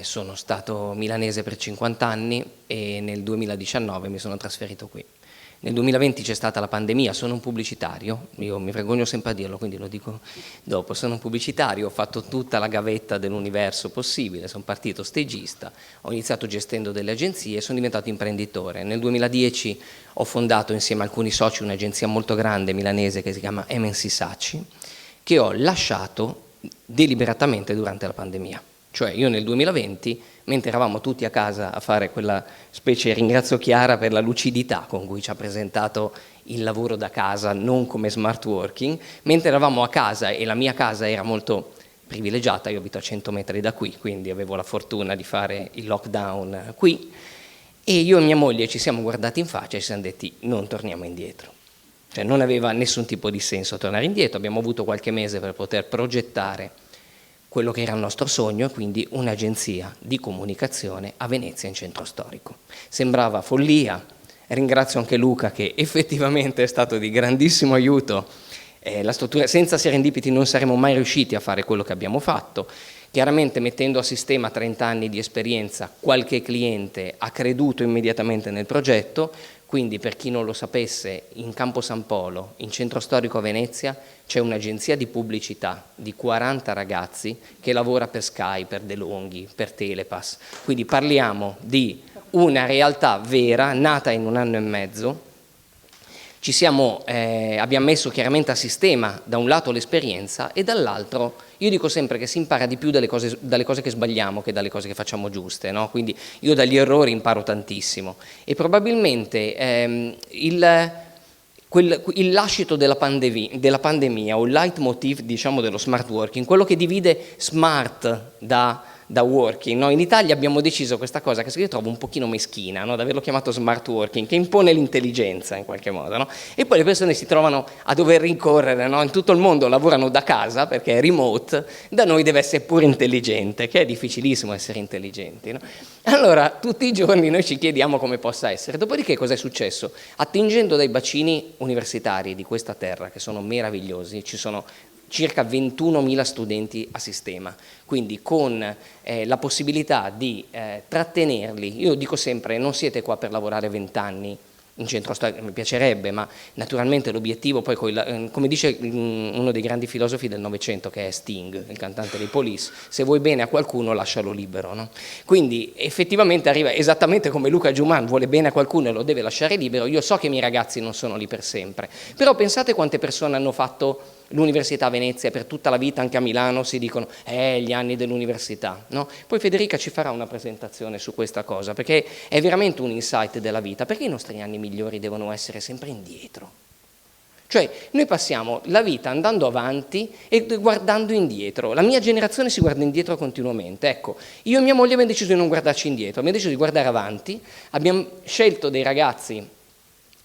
Speaker 5: Sono stato milanese per 50 anni e nel 2019 mi sono trasferito qui. Nel 2020 c'è stata la pandemia, sono un pubblicitario, io mi vergogno sempre a dirlo, quindi lo dico dopo, sono un pubblicitario, ho fatto tutta la gavetta dell'universo possibile, sono partito stagista, ho iniziato gestendo delle agenzie e sono diventato imprenditore. Nel 2010 ho fondato insieme a alcuni soci un'agenzia molto grande milanese che si chiama MNC Sacci, che ho lasciato deliberatamente durante la pandemia. Cioè io nel 2020, mentre eravamo tutti a casa a fare quella specie, ringrazio Chiara per la lucidità con cui ci ha presentato il lavoro da casa, non come smart working, mentre eravamo a casa e la mia casa era molto privilegiata, io abito a 100 metri da qui, quindi avevo la fortuna di fare il lockdown qui, e io e mia moglie ci siamo guardati in faccia e ci siamo detti non torniamo indietro. Cioè non aveva nessun tipo di senso tornare indietro, abbiamo avuto qualche mese per poter progettare quello che era il nostro sogno, e quindi un'agenzia di comunicazione a Venezia in centro storico. Sembrava follia, ringrazio anche Luca che effettivamente è stato di grandissimo aiuto, la struttura, senza serendipiti non saremmo mai riusciti a fare quello che abbiamo fatto. Chiaramente mettendo a sistema 30 anni di esperienza, qualche cliente ha creduto immediatamente nel progetto, quindi per chi non lo sapesse, in Campo San Polo, in centro storico a Venezia, c'è un'agenzia di pubblicità di 40 ragazzi che lavora per Sky, per DeLonghi, per Telepass. Quindi parliamo di una realtà vera, nata in 1 anno e mezzo. Abbiamo messo chiaramente a sistema da un lato l'esperienza e dall'altro io dico sempre che si impara di più dalle cose che sbagliamo che dalle cose che facciamo giuste, no? Quindi io dagli errori imparo tantissimo e probabilmente il lascito della pandemia o il leitmotiv, diciamo, dello smart working, quello che divide smart da working, no? In Italia abbiamo deciso questa cosa che io trovo un pochino meschina, no? Di averlo chiamato smart working, che impone l'intelligenza in qualche modo, no? E poi le persone si trovano a dover rincorrere, no? In tutto il mondo lavorano da casa perché è remote, da noi deve essere pure intelligente, che è difficilissimo essere intelligenti, no? Allora tutti i giorni noi ci chiediamo come possa essere. Dopodiché cosa è successo? Attingendo dai bacini universitari di questa terra, che sono meravigliosi, ci sono circa 21.000 studenti a sistema, quindi con la possibilità di trattenerli. Io dico sempre, non siete qua per lavorare 20 anni in centro storico, mi piacerebbe, ma naturalmente l'obiettivo poi, come dice uno dei grandi filosofi del Novecento, che è Sting, il cantante dei Police, se vuoi bene a qualcuno lascialo libero, no? Quindi effettivamente arriva esattamente come Luca Giuman vuole bene a qualcuno e lo deve lasciare libero. Io so che i miei ragazzi non sono lì per sempre, però pensate quante persone hanno fatto l'università a Venezia e per tutta la vita anche a Milano si dicono gli anni dell'università, no? Poi Federica ci farà una presentazione su questa cosa, perché è veramente un insight della vita. Perché i nostri anni migliori devono essere sempre indietro? Cioè noi passiamo la vita andando avanti e guardando indietro. La mia generazione si guarda indietro continuamente. Ecco, io e mia moglie abbiamo deciso di non guardarci indietro, abbiamo deciso di guardare avanti, abbiamo scelto dei ragazzi.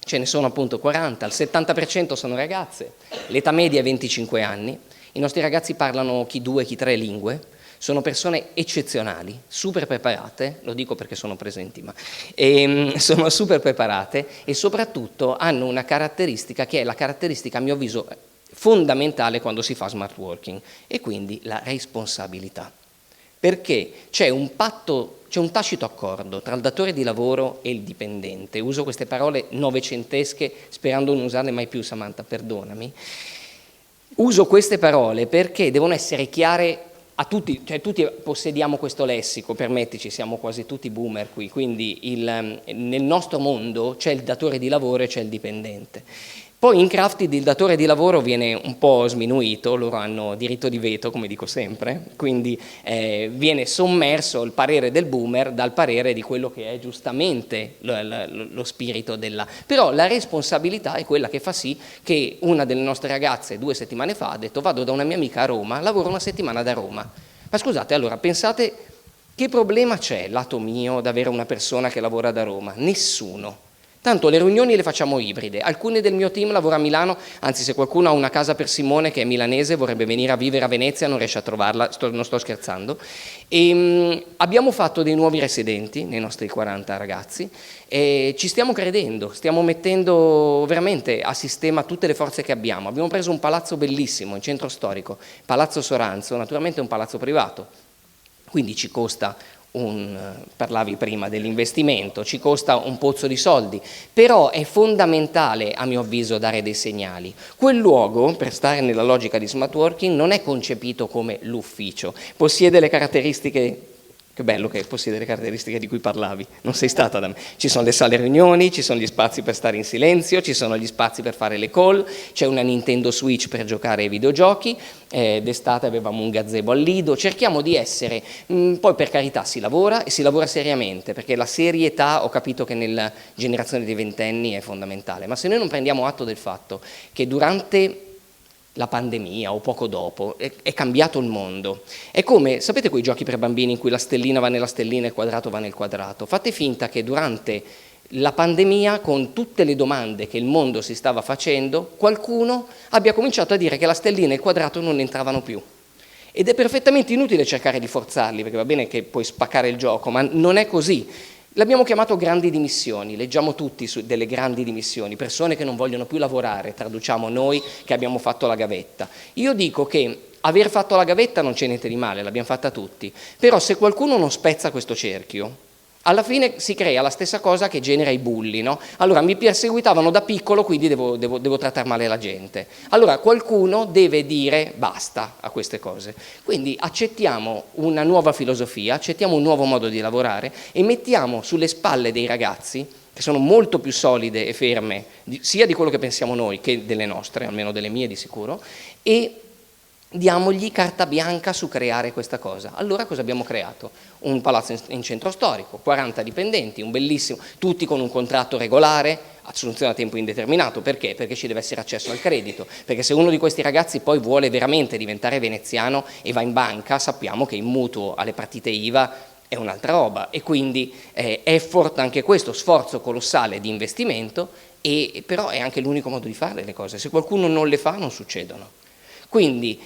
Speaker 5: Ce ne sono appunto 40, il 70% sono ragazze, l'età media è 25 anni, i nostri ragazzi parlano chi 2, chi 3 lingue, sono persone eccezionali, super preparate, lo dico perché sono presenti, ma sono super preparate e soprattutto hanno una caratteristica che è la caratteristica a mio avviso fondamentale quando si fa smart working, e quindi la responsabilità. Perché c'è un tacito accordo tra il datore di lavoro e il dipendente. Uso queste parole novecentesche sperando non usarle mai più, Samantha, perdonami. Uso queste parole perché devono essere chiare a tutti, cioè tutti possediamo questo lessico, permettici, siamo quasi tutti boomer qui, quindi nel nostro mondo c'è il datore di lavoro e c'è il dipendente. Poi in Crafted il datore di lavoro viene un po' sminuito, loro hanno diritto di veto, come dico sempre, quindi viene sommerso il parere del boomer dal parere di quello che è giustamente lo spirito della... Però la responsabilità è quella che fa sì che una delle nostre ragazze 2 settimane fa ha detto vado da una mia amica a Roma, lavoro 1 settimana da Roma. Ma scusate, allora pensate che problema c'è lato mio ad avere una persona che lavora da Roma? Nessuno. Tanto le riunioni le facciamo ibride, alcuni del mio team lavora a Milano, anzi se qualcuno ha una casa per Simone che è milanese vorrebbe venire a vivere a Venezia non riesce a trovarla, non sto scherzando, e abbiamo fatto dei nuovi residenti nei nostri 40 ragazzi e ci stiamo credendo, stiamo mettendo veramente a sistema tutte le forze che abbiamo preso un palazzo bellissimo in centro storico, Palazzo Soranzo, naturalmente è un palazzo privato, quindi ci costa parlavi prima dell'investimento, ci costa un pozzo di soldi, però è fondamentale a mio avviso dare dei segnali. Quel luogo, per stare nella logica di smart working, non è concepito come l'ufficio, possiede le caratteristiche. Che bello che possiede le caratteristiche di cui parlavi, non sei stata da me. Ci sono le sale riunioni, ci sono gli spazi per stare in silenzio, ci sono gli spazi per fare le call, c'è una Nintendo Switch per giocare ai videogiochi, d'estate avevamo un gazebo al Lido, cerchiamo di essere, poi per carità si lavora e si lavora seriamente, perché la serietà ho capito che nella generazione dei ventenni è fondamentale, ma se noi non prendiamo atto del fatto che durante la pandemia o poco dopo, è cambiato il mondo. È come, sapete quei giochi per bambini in cui la stellina va nella stellina e il quadrato va nel quadrato? Fate finta che durante la pandemia, con tutte le domande che il mondo si stava facendo, qualcuno abbia cominciato a dire che la stellina e il quadrato non entravano più. Ed è perfettamente inutile cercare di forzarli, perché va bene che puoi spaccare il gioco, ma non è così. L'abbiamo chiamato grandi dimissioni, leggiamo tutti su delle grandi dimissioni, persone che non vogliono più lavorare, traduciamo noi che abbiamo fatto la gavetta. Io dico che aver fatto la gavetta non c'è niente di male, l'abbiamo fatta tutti, però se qualcuno non spezza questo cerchio, alla fine si crea la stessa cosa che genera i bulli, no? Allora mi perseguitavano da piccolo, quindi devo trattare male la gente. Allora qualcuno deve dire basta a queste cose. Quindi accettiamo una nuova filosofia, accettiamo un nuovo modo di lavorare e mettiamo sulle spalle dei ragazzi, che sono molto più solide e ferme, sia di quello che pensiamo noi che delle nostre, almeno delle mie di sicuro, e diamogli carta bianca su creare questa cosa. Allora cosa abbiamo creato? Un palazzo in centro storico, 40 dipendenti, un bellissimo, tutti con un contratto regolare, assunzione a tempo indeterminato. Perché? Perché ci deve essere accesso al credito, perché se uno di questi ragazzi poi vuole veramente diventare veneziano e va in banca, sappiamo che il mutuo alle partite IVA è un'altra roba, e quindi effort, anche questo, sforzo colossale di investimento, però è anche l'unico modo di fare le cose. Se qualcuno non le fa non succedono. Quindi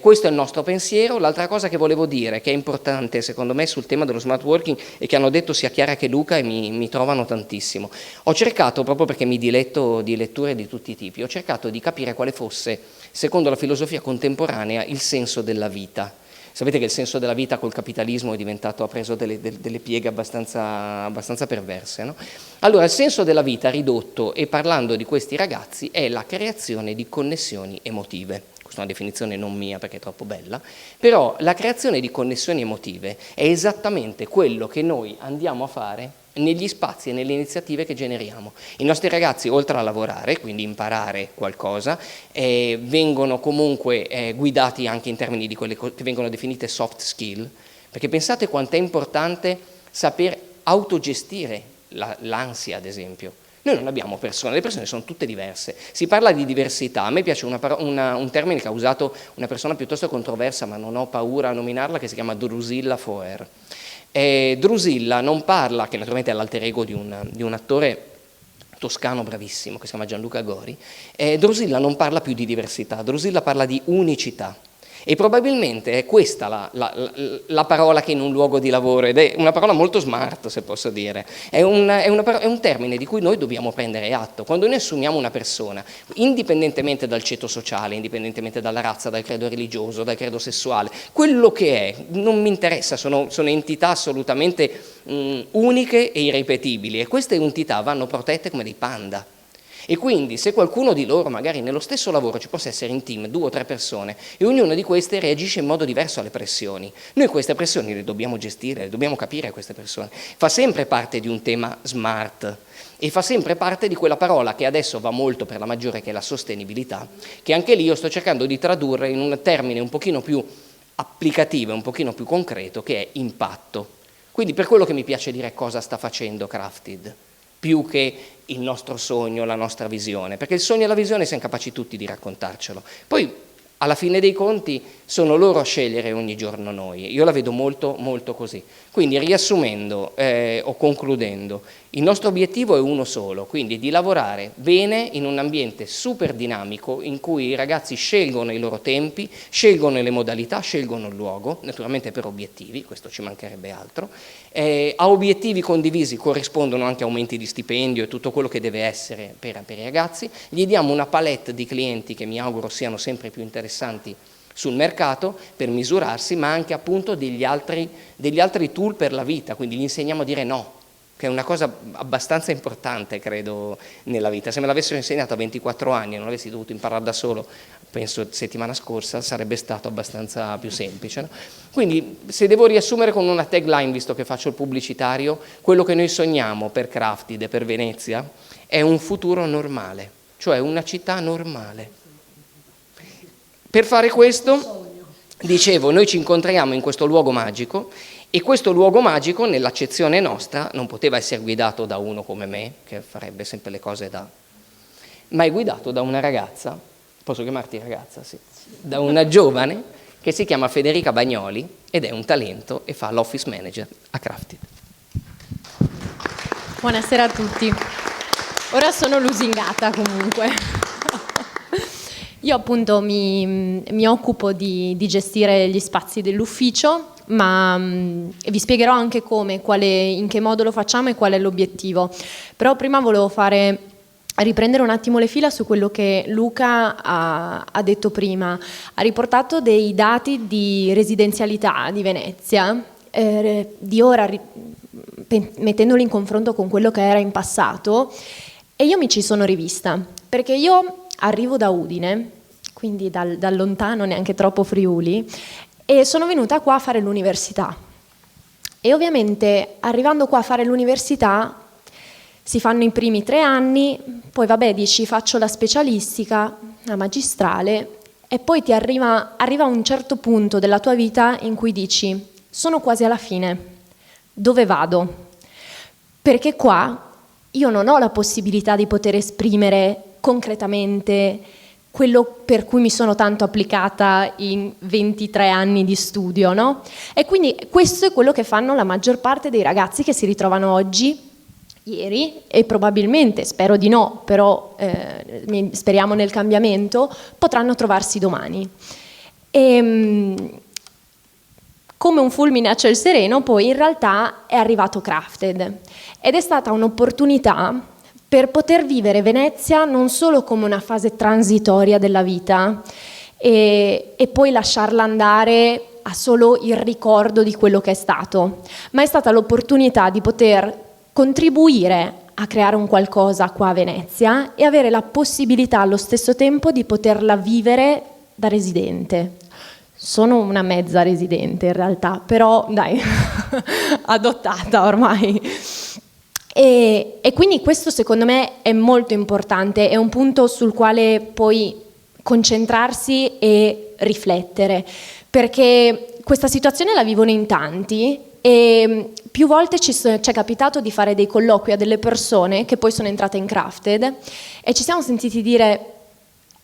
Speaker 5: questo è il nostro pensiero. L'altra cosa che volevo dire, che è importante secondo me sul tema dello smart working, e che hanno detto sia Chiara che Luca e mi trovano tantissimo, ho cercato, proprio perché mi diletto di letture di tutti i tipi, ho cercato di capire quale fosse, secondo la filosofia contemporanea, il senso della vita. Sapete che il senso della vita col capitalismo ha preso delle pieghe abbastanza perverse, no? Allora, il senso della vita ridotto, e parlando di questi ragazzi, è la creazione di connessioni emotive. Questa è una definizione non mia perché è troppo bella, però la creazione di connessioni emotive è esattamente quello che noi andiamo a fare negli spazi e nelle iniziative che generiamo. I nostri ragazzi, oltre a lavorare, quindi imparare qualcosa, vengono comunque guidati anche in termini di quelle che vengono definite soft skill, perché pensate quanto è importante saper autogestire l'ansia, ad esempio. Noi non abbiamo persone, le persone sono tutte diverse. Si parla di diversità, a me piace un termine che ha usato una persona piuttosto controversa, ma non ho paura a nominarla, che si chiama Drusilla Foer. Drusilla non parla, che naturalmente è l'alter ego di un attore toscano bravissimo che si chiama Gianluca Gori. Drusilla non parla più di diversità, Drusilla parla di unicità, e probabilmente è questa la parola che in un luogo di lavoro, ed è una parola molto smart, se posso dire, è un termine di cui noi dobbiamo prendere atto. Quando noi assumiamo una persona, indipendentemente dal ceto sociale, indipendentemente dalla razza, dal credo religioso, dal credo sessuale, quello che è, non mi interessa, sono entità assolutamente uniche e irripetibili, e queste entità vanno protette come dei panda. E quindi se qualcuno di loro, magari nello stesso lavoro ci possa essere in team 2 o 3 persone, e ognuna di queste reagisce in modo diverso alle pressioni, noi queste pressioni le dobbiamo gestire, le dobbiamo capire a queste persone. Fa sempre parte di un tema smart, e fa sempre parte di quella parola che adesso va molto per la maggiore, che è la sostenibilità, che anche lì io sto cercando di tradurre in un termine un pochino più applicativo e un pochino più concreto, che è impatto. Quindi per quello che mi piace dire cosa sta facendo Crafted, più che il nostro sogno, la nostra visione, perché il sogno e la visione siamo capaci tutti di raccontarcelo. Poi alla fine dei conti sono loro a scegliere ogni giorno noi. Io la vedo molto molto così. Quindi riassumendo o concludendo, il nostro obiettivo è uno solo, quindi di lavorare bene in un ambiente super dinamico in cui i ragazzi scelgono i loro tempi, scelgono le modalità, scelgono il luogo, naturalmente per obiettivi, questo ci mancherebbe altro. A obiettivi condivisi corrispondono anche aumenti di stipendio e tutto quello che deve essere per i ragazzi. Gli diamo una palette di clienti che mi auguro siano sempre più interessanti sul mercato per misurarsi, ma anche appunto degli altri tool per la vita, quindi gli insegniamo a dire no, che è una cosa abbastanza importante, credo, nella vita. Se me l'avessero insegnato a 24 anni e non avessi dovuto imparare da solo, penso settimana scorsa, sarebbe stato abbastanza più semplice, no? Quindi, se devo riassumere con una tagline, visto che faccio il pubblicitario, quello che noi sogniamo per Crafted e per Venezia è un futuro normale, cioè una città normale. Per fare questo, dicevo, noi ci incontriamo in questo luogo magico, e questo luogo magico, nell'accezione nostra, non poteva essere guidato da uno come me, che farebbe sempre le cose ma è guidato da una ragazza, posso chiamarti ragazza? Sì. Da una giovane che si chiama Federica Bagnoli ed è un talento e fa l'office manager a Crafted.
Speaker 6: Buonasera a tutti. Ora sono lusingata comunque. Io appunto mi occupo di gestire gli spazi dell'ufficio, ma vi spiegherò anche in che modo lo facciamo e qual è l'obiettivo. Però prima volevo riprendere un attimo le fila su quello che Luca ha detto prima. Ha riportato dei dati di residenzialità di Venezia, di ora mettendoli in confronto con quello che era in passato, e io mi ci sono rivista, perché io arrivo da Udine, quindi dal lontano, neanche troppo Friuli, e sono venuta qua a fare l'università. E ovviamente arrivando qua a fare l'università si fanno i primi 3 anni, poi vabbè dici faccio la specialistica, la magistrale, e poi ti arriva un certo punto della tua vita in cui dici sono quasi alla fine, dove vado? Perché qua io non ho la possibilità di poter esprimere concretamente quello per cui mi sono tanto applicata in 23 anni di studio, no? E quindi questo è quello che fanno la maggior parte dei ragazzi che si ritrovano oggi, ieri, e probabilmente, spero di no, però speriamo nel cambiamento, potranno trovarsi domani. Come un fulmine a ciel sereno, poi in realtà è arrivato Crafted ed è stata un'opportunità per poter vivere Venezia non solo come una fase transitoria della vita e poi lasciarla andare a solo il ricordo di quello che è stato, ma è stata l'opportunità di poter contribuire a creare un qualcosa qua a Venezia e avere la possibilità allo stesso tempo di poterla vivere da residente. Sono una mezza residente in realtà, però dai, adottata ormai. E quindi questo secondo me è molto importante, è un punto sul quale poi concentrarsi e riflettere, perché questa situazione la vivono in tanti e più volte ci è capitato di fare dei colloqui a delle persone che poi sono entrate in Crafted e ci siamo sentiti dire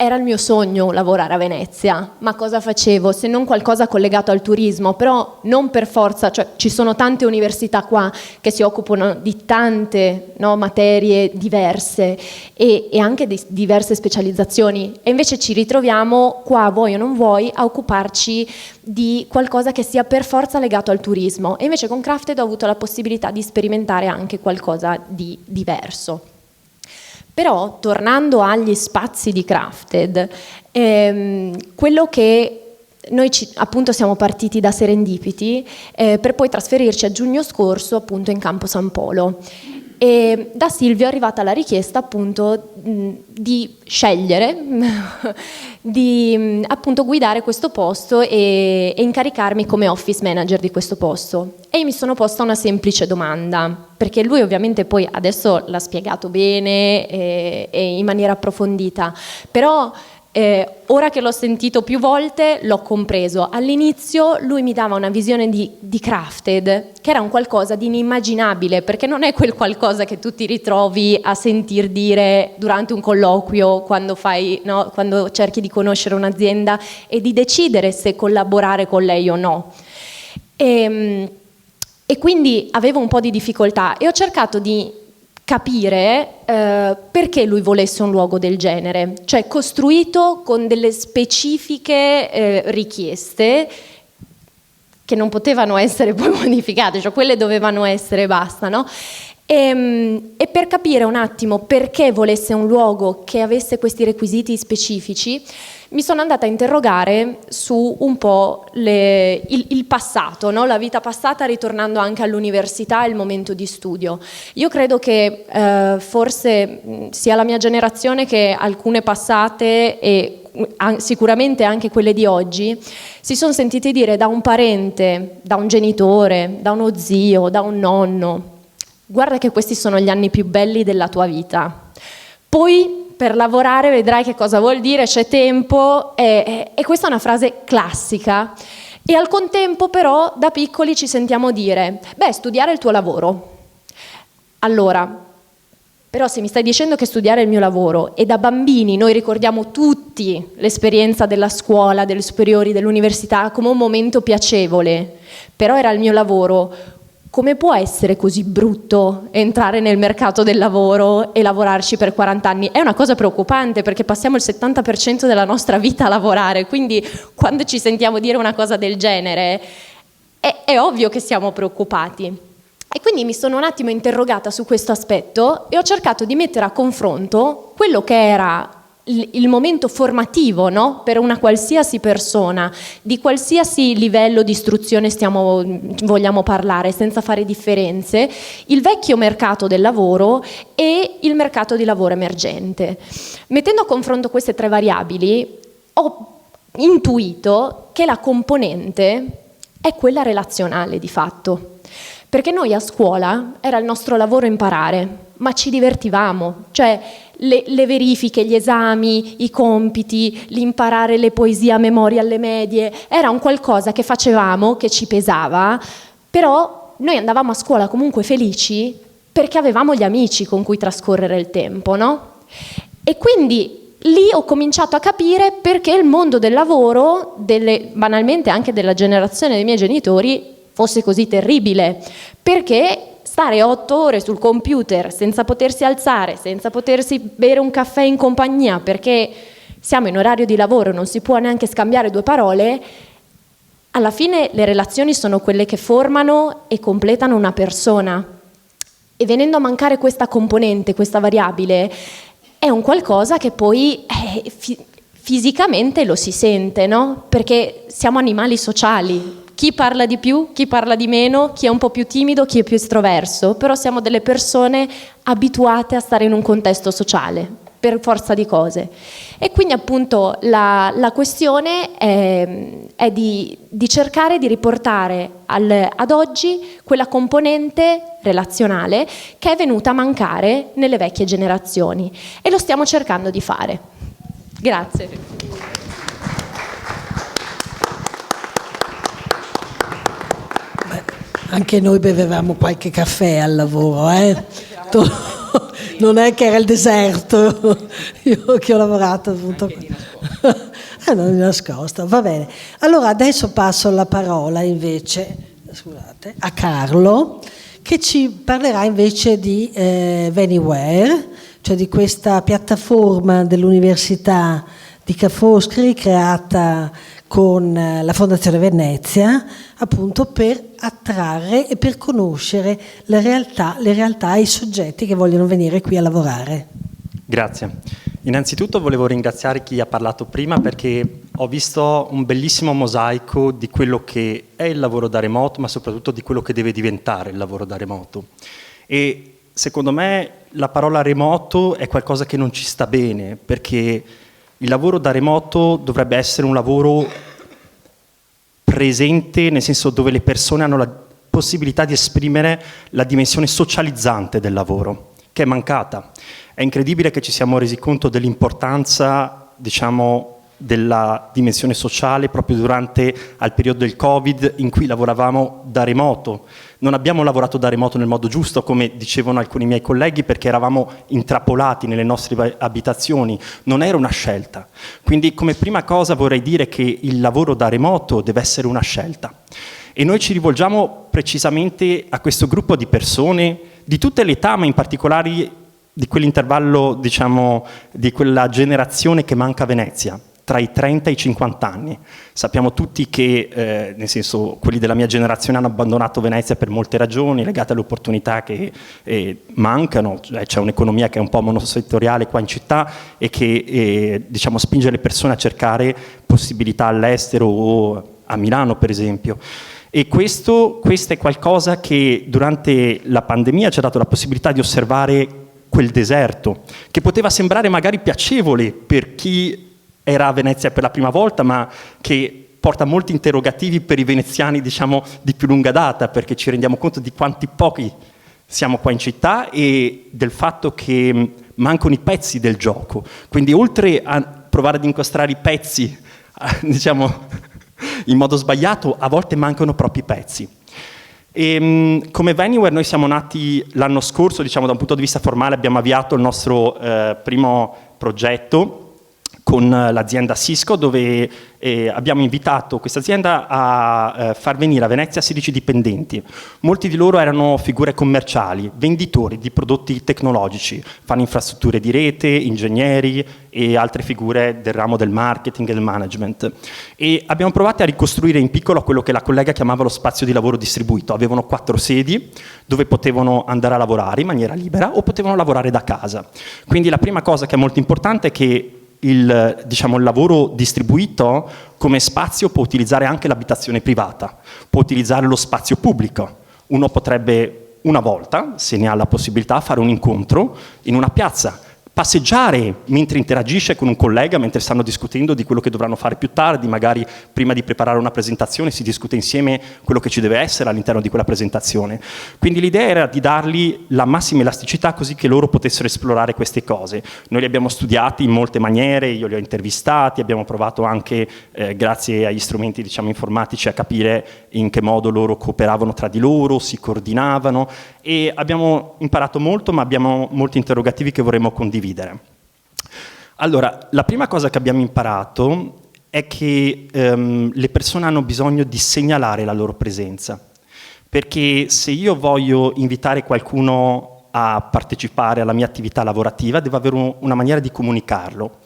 Speaker 6: era il mio sogno lavorare a Venezia, ma cosa facevo se non qualcosa collegato al turismo? Però non per forza, cioè ci sono tante università qua che si occupano di tante materie diverse e anche di diverse specializzazioni e invece ci ritroviamo qua, vuoi o non vuoi, a occuparci di qualcosa che sia per forza legato al turismo e invece con Crafted ho avuto la possibilità di sperimentare anche qualcosa di diverso. Però, tornando agli spazi di Crafted, quello che noi appunto siamo partiti da Serendipity per poi trasferirci a giugno scorso appunto in Campo San Polo. E da Silvio è arrivata la richiesta appunto di scegliere, di appunto guidare questo posto e incaricarmi come office manager di questo posto. E io mi sono posta una semplice domanda, perché lui ovviamente poi adesso l'ha spiegato bene e in maniera approfondita, però ora che l'ho sentito più volte l'ho compreso. All'inizio lui mi dava una visione di Crafted che era un qualcosa di inimmaginabile, perché non è quel qualcosa che tu ti ritrovi a sentir dire durante un colloquio quando quando cerchi di conoscere un'azienda e di decidere se collaborare con lei o no. E quindi avevo un po' di difficoltà e ho cercato di capire perché lui volesse un luogo del genere, cioè costruito con delle specifiche richieste che non potevano essere poi modificate, cioè quelle dovevano essere e basta, no? E per capire un attimo perché volesse un luogo che avesse questi requisiti specifici, mi sono andata a interrogare su un po' il passato, no? La vita passata, ritornando anche all'università e il momento di studio. Io credo che forse sia la mia generazione che alcune passate e sicuramente anche quelle di oggi si sono sentite dire da un parente, da un genitore, da uno zio, da un nonno: guarda che questi sono gli anni più belli della tua vita. Poi per lavorare vedrai che cosa vuol dire, c'è tempo, e questa è una frase classica. E al contempo però da piccoli ci sentiamo dire: beh, studiare è il tuo lavoro. Allora, però se mi stai dicendo che studiare è il mio lavoro, e da bambini noi ricordiamo tutti l'esperienza della scuola, delle superiori, dell'università come un momento piacevole, però era il mio lavoro, come può essere così brutto entrare nel mercato del lavoro e lavorarci per 40 anni? È una cosa preoccupante, perché passiamo il 70% della nostra vita a lavorare, quindi quando ci sentiamo dire una cosa del genere è ovvio che siamo preoccupati. E quindi mi sono un attimo interrogata su questo aspetto e ho cercato di mettere a confronto quello che era il momento formativo, no? Per una qualsiasi persona, di qualsiasi livello di istruzione vogliamo parlare, senza fare differenze, il vecchio mercato del lavoro e il mercato di lavoro emergente. Mettendo a confronto queste tre variabili, ho intuito che la componente è quella relazionale di fatto. Perché noi a scuola era il nostro lavoro imparare, ma ci divertivamo, cioè le verifiche, gli esami, i compiti, l'imparare le poesie a memoria alle medie, era un qualcosa che facevamo, che ci pesava, però noi andavamo a scuola comunque felici perché avevamo gli amici con cui trascorrere il tempo, no? E quindi lì ho cominciato a capire perché il mondo del lavoro, banalmente anche della generazione dei miei genitori, fosse così terribile, perché stare 8 ore sul computer senza potersi alzare, senza potersi bere un caffè in compagnia, perché siamo in orario di lavoro e non si può neanche scambiare due parole, alla fine le relazioni sono quelle che formano e completano una persona. E venendo a mancare questa componente, questa variabile, è un qualcosa che poi fisicamente lo si sente, no? Perché siamo animali sociali. Chi parla di più, chi parla di meno, chi è un po' più timido, chi è più estroverso, però siamo delle persone abituate a stare in un contesto sociale, per forza di cose. E quindi appunto la questione è di cercare di riportare ad oggi quella componente relazionale che è venuta a mancare nelle vecchie generazioni, e lo stiamo cercando di fare. Grazie.
Speaker 2: Anche noi bevevamo qualche caffè al lavoro, non è che era il deserto, io che ho lavorato appunto. Non di nascosto, va bene. Allora adesso passo la parola invece, scusate, a Carlo, che ci parlerà invece di Vanyware, cioè di questa piattaforma dell'Università di Ca' Foscari creata con la Fondazione Venezia, appunto per attrarre e per conoscere le realtà e i soggetti che vogliono venire qui a lavorare.
Speaker 7: Grazie. Innanzitutto volevo ringraziare chi ha parlato prima, perché ho visto un bellissimo mosaico di quello che è il lavoro da remoto, ma soprattutto di quello che deve diventare il lavoro da remoto. E secondo me la parola remoto è qualcosa che non ci sta bene, perché il lavoro da remoto dovrebbe essere un lavoro presente, nel senso dove le persone hanno la possibilità di esprimere la dimensione socializzante del lavoro, che è mancata. È incredibile che ci siamo resi conto dell'importanza, diciamo, della dimensione sociale proprio durante al periodo del Covid, in cui lavoravamo da remoto. Non abbiamo lavorato da remoto nel modo giusto, come dicevano alcuni miei colleghi, perché eravamo intrappolati nelle nostre abitazioni, non era una scelta. Quindi come prima cosa vorrei dire che il lavoro da remoto deve essere una scelta. E noi ci rivolgiamo precisamente a questo gruppo di persone di tutte le età, ma in particolare di quell'intervallo, diciamo, di quella generazione che manca a Venezia. tra i 30 e i 50 anni. Sappiamo tutti che, nel senso, quelli della mia generazione hanno abbandonato Venezia per molte ragioni legate alle opportunità che mancano, cioè, c'è un'economia che è un po' monosettoriale qua in città e che diciamo, spinge le persone a cercare possibilità all'estero o a Milano per esempio. E questo è qualcosa che durante la pandemia ci ha dato la possibilità di osservare quel deserto, che poteva sembrare magari piacevole per chi era a Venezia per la prima volta, ma che porta molti interrogativi per i veneziani, diciamo, di più lunga data, perché ci rendiamo conto di quanti pochi siamo qua in città e del fatto che mancano i pezzi del gioco. Quindi oltre a provare ad incastrare i pezzi, diciamo, in modo sbagliato, a volte mancano proprio i pezzi. E, come Vanyware noi siamo nati l'anno scorso, diciamo da un punto di vista formale, abbiamo avviato il nostro primo progetto con l'azienda Cisco, dove abbiamo invitato questa azienda a far venire a Venezia 16 dipendenti. Molti di loro erano figure commerciali, venditori di prodotti tecnologici, fanno infrastrutture di rete, ingegneri e altre figure del ramo del marketing e del management. E abbiamo provato a ricostruire in piccolo quello che la collega chiamava lo spazio di lavoro distribuito. Avevano 4 sedi dove potevano andare a lavorare in maniera libera o potevano lavorare da casa. Quindi la prima cosa che è molto importante è che il lavoro distribuito come spazio può utilizzare anche l'abitazione privata, può utilizzare lo spazio pubblico. Uno potrebbe una volta, se ne ha la possibilità, fare un incontro in una piazza, passeggiare mentre interagisce con un collega, mentre stanno discutendo di quello che dovranno fare più tardi, magari prima di preparare una presentazione si discute insieme quello che ci deve essere all'interno di quella presentazione. Quindi l'idea era di dargli la massima elasticità così che loro potessero esplorare queste cose. Noi li abbiamo studiati in molte maniere, io li ho intervistati, abbiamo provato anche, grazie agli strumenti diciamo, informatici, a capire in che modo loro cooperavano tra di loro, si coordinavano e abbiamo imparato molto, ma abbiamo molti interrogativi che vorremmo condividere. Allora, la prima cosa che abbiamo imparato è che le persone hanno bisogno di segnalare la loro presenza, perché se io voglio invitare qualcuno a partecipare alla mia attività lavorativa, devo avere una maniera di comunicarlo.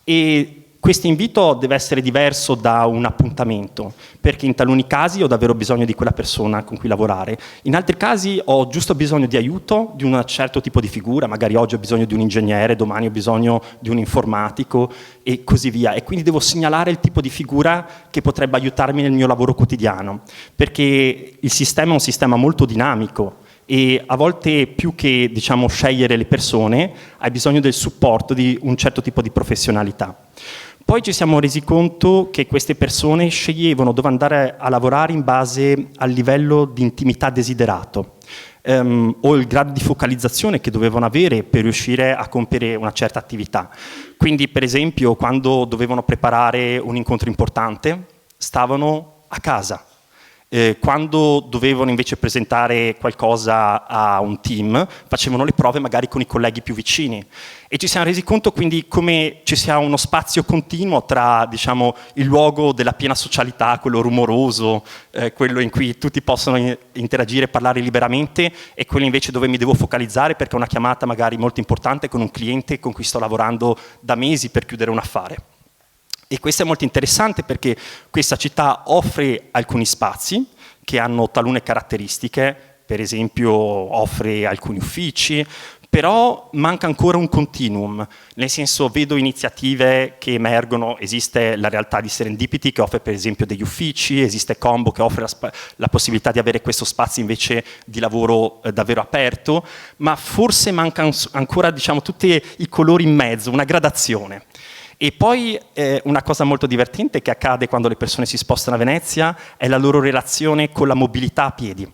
Speaker 7: E questo invito deve essere diverso da un appuntamento, perché in taluni casi ho davvero bisogno di quella persona con cui lavorare, in altri casi ho giusto bisogno di aiuto, di un certo tipo di figura, magari oggi ho bisogno di un ingegnere, domani ho bisogno di un informatico e così via, e quindi devo segnalare il tipo di figura che potrebbe aiutarmi nel mio lavoro quotidiano, perché il sistema è un sistema molto dinamico, e a volte più che diciamo, scegliere le persone hai bisogno del supporto di un certo tipo di professionalità. Poi ci siamo resi conto che queste persone sceglievano dove andare a lavorare in base al livello di intimità desiderato o il grado di focalizzazione che dovevano avere per riuscire a compiere una certa attività. Quindi per esempio quando dovevano preparare un incontro importante stavano a casa. Quando dovevano invece presentare qualcosa a un team, facevano le prove magari con i colleghi più vicini. E ci siamo resi conto quindi come ci sia uno spazio continuo tra diciamo, il luogo della piena socialità, quello rumoroso, quello in cui tutti possono interagire e parlare liberamente, e quello invece dove mi devo focalizzare perché ho una chiamata magari molto importante con un cliente con cui sto lavorando da mesi per chiudere un affare. E questo è molto interessante perché questa città offre alcuni spazi che hanno talune caratteristiche, per esempio offre alcuni uffici, però manca ancora un continuum, nel senso vedo iniziative che emergono, esiste la realtà di Serendipity che offre per esempio degli uffici, esiste Combo che offre la possibilità di avere questo spazio invece di lavoro davvero aperto, ma forse manca ancora diciamo, tutti i colori in mezzo, una gradazione. E poi una cosa molto divertente che accade quando le persone si spostano a Venezia è la loro relazione con la mobilità a piedi.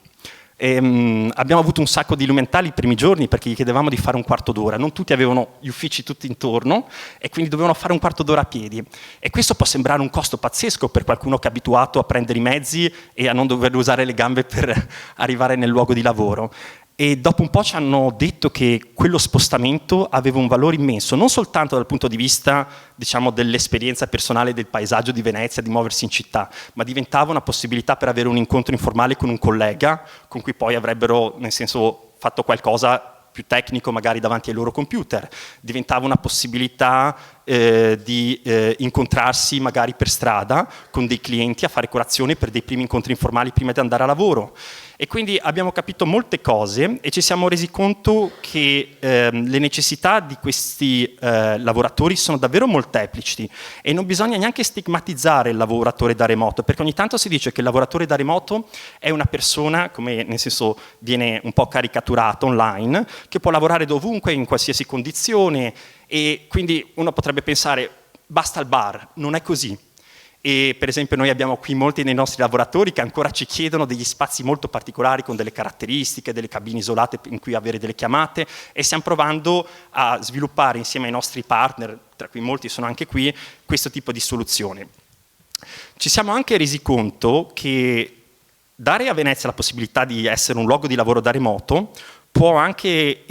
Speaker 7: Abbiamo avuto un sacco di illumentali i primi giorni perché gli chiedevamo di fare un quarto d'ora, non tutti avevano gli uffici tutti intorno e quindi dovevano fare un quarto d'ora a piedi, e questo può sembrare un costo pazzesco per qualcuno che è abituato a prendere i mezzi e a non dover usare le gambe per arrivare nel luogo di lavoro. E dopo un po' ci hanno detto che quello spostamento aveva un valore immenso, non soltanto dal punto di vista diciamo, dell'esperienza personale del paesaggio di Venezia, di muoversi in città, ma diventava una possibilità per avere un incontro informale con un collega con cui poi avrebbero, nel senso, fatto qualcosa più tecnico magari davanti ai loro computer, diventava una possibilità di incontrarsi magari per strada con dei clienti a fare colazione per dei primi incontri informali prima di andare a lavoro. E quindi abbiamo capito molte cose e ci siamo resi conto che le necessità di questi lavoratori sono davvero molteplici e non bisogna neanche stigmatizzare il lavoratore da remoto, perché ogni tanto si dice che il lavoratore da remoto è una persona, come nel senso viene un po' caricaturato online, che può lavorare dovunque, in qualsiasi condizione, e quindi uno potrebbe pensare basta il bar, non è così. E per esempio noi abbiamo qui molti dei nostri lavoratori che ancora ci chiedono degli spazi molto particolari con delle caratteristiche, delle cabine isolate in cui avere delle chiamate, e stiamo provando a sviluppare insieme ai nostri partner, tra cui molti sono anche qui, questo tipo di soluzione. Ci siamo anche resi conto che dare a Venezia la possibilità di essere un luogo di lavoro da remoto può anche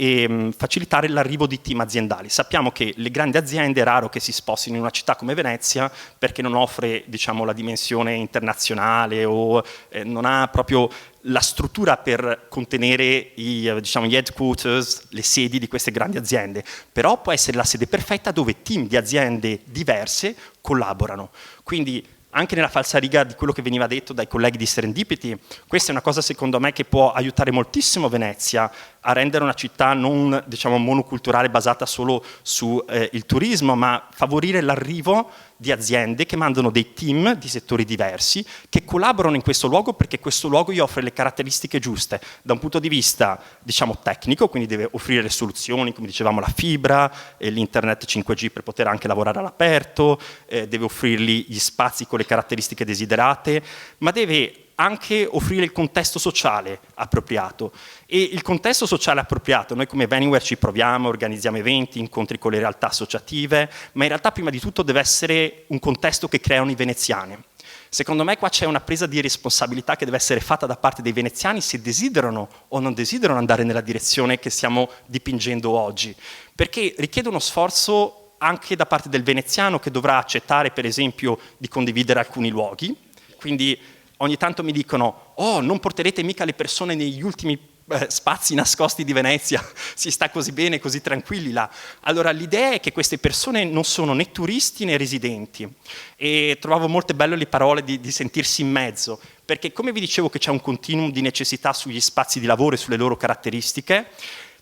Speaker 7: facilitare l'arrivo di team aziendali. Sappiamo che le grandi aziende è raro che si spostino in una città come Venezia perché non offre, diciamo, la dimensione internazionale o non ha proprio la struttura per contenere diciamo, gli headquarters, le sedi di queste grandi aziende. Però può essere la sede perfetta dove team di aziende diverse collaborano. Quindi anche nella falsariga di quello che veniva detto dai colleghi di Serendipity, questa è una cosa secondo me che può aiutare moltissimo Venezia a rendere una città non, diciamo, monoculturale basata solo sul turismo, ma favorire l'arrivo di aziende che mandano dei team di settori diversi che collaborano in questo luogo, perché questo luogo gli offre le caratteristiche giuste da un punto di vista, diciamo, tecnico, quindi deve offrire le soluzioni, come dicevamo, la fibra, l'internet 5G per poter anche lavorare all'aperto, deve offrirgli gli spazi con le caratteristiche desiderate, ma deve anche offrire il contesto sociale appropriato. E il contesto sociale appropriato, noi come Vanyware ci proviamo, organizziamo eventi, incontri con le realtà associative, ma in realtà prima di tutto deve essere un contesto che creano i veneziani. Secondo me qua c'è una presa di responsabilità che deve essere fatta da parte dei veneziani se desiderano o non desiderano andare nella direzione che stiamo dipingendo oggi, perché richiede uno sforzo anche da parte del veneziano che dovrà accettare, per esempio, di condividere alcuni luoghi. Quindi ogni tanto mi dicono: oh, non porterete mica le persone negli ultimi spazi nascosti di Venezia, si sta così bene, così tranquilli là. Allora l'idea è che queste persone non sono né turisti né residenti, e trovavo molte belle le parole di sentirsi in mezzo, perché come vi dicevo che c'è un continuum di necessità sugli spazi di lavoro e sulle loro caratteristiche,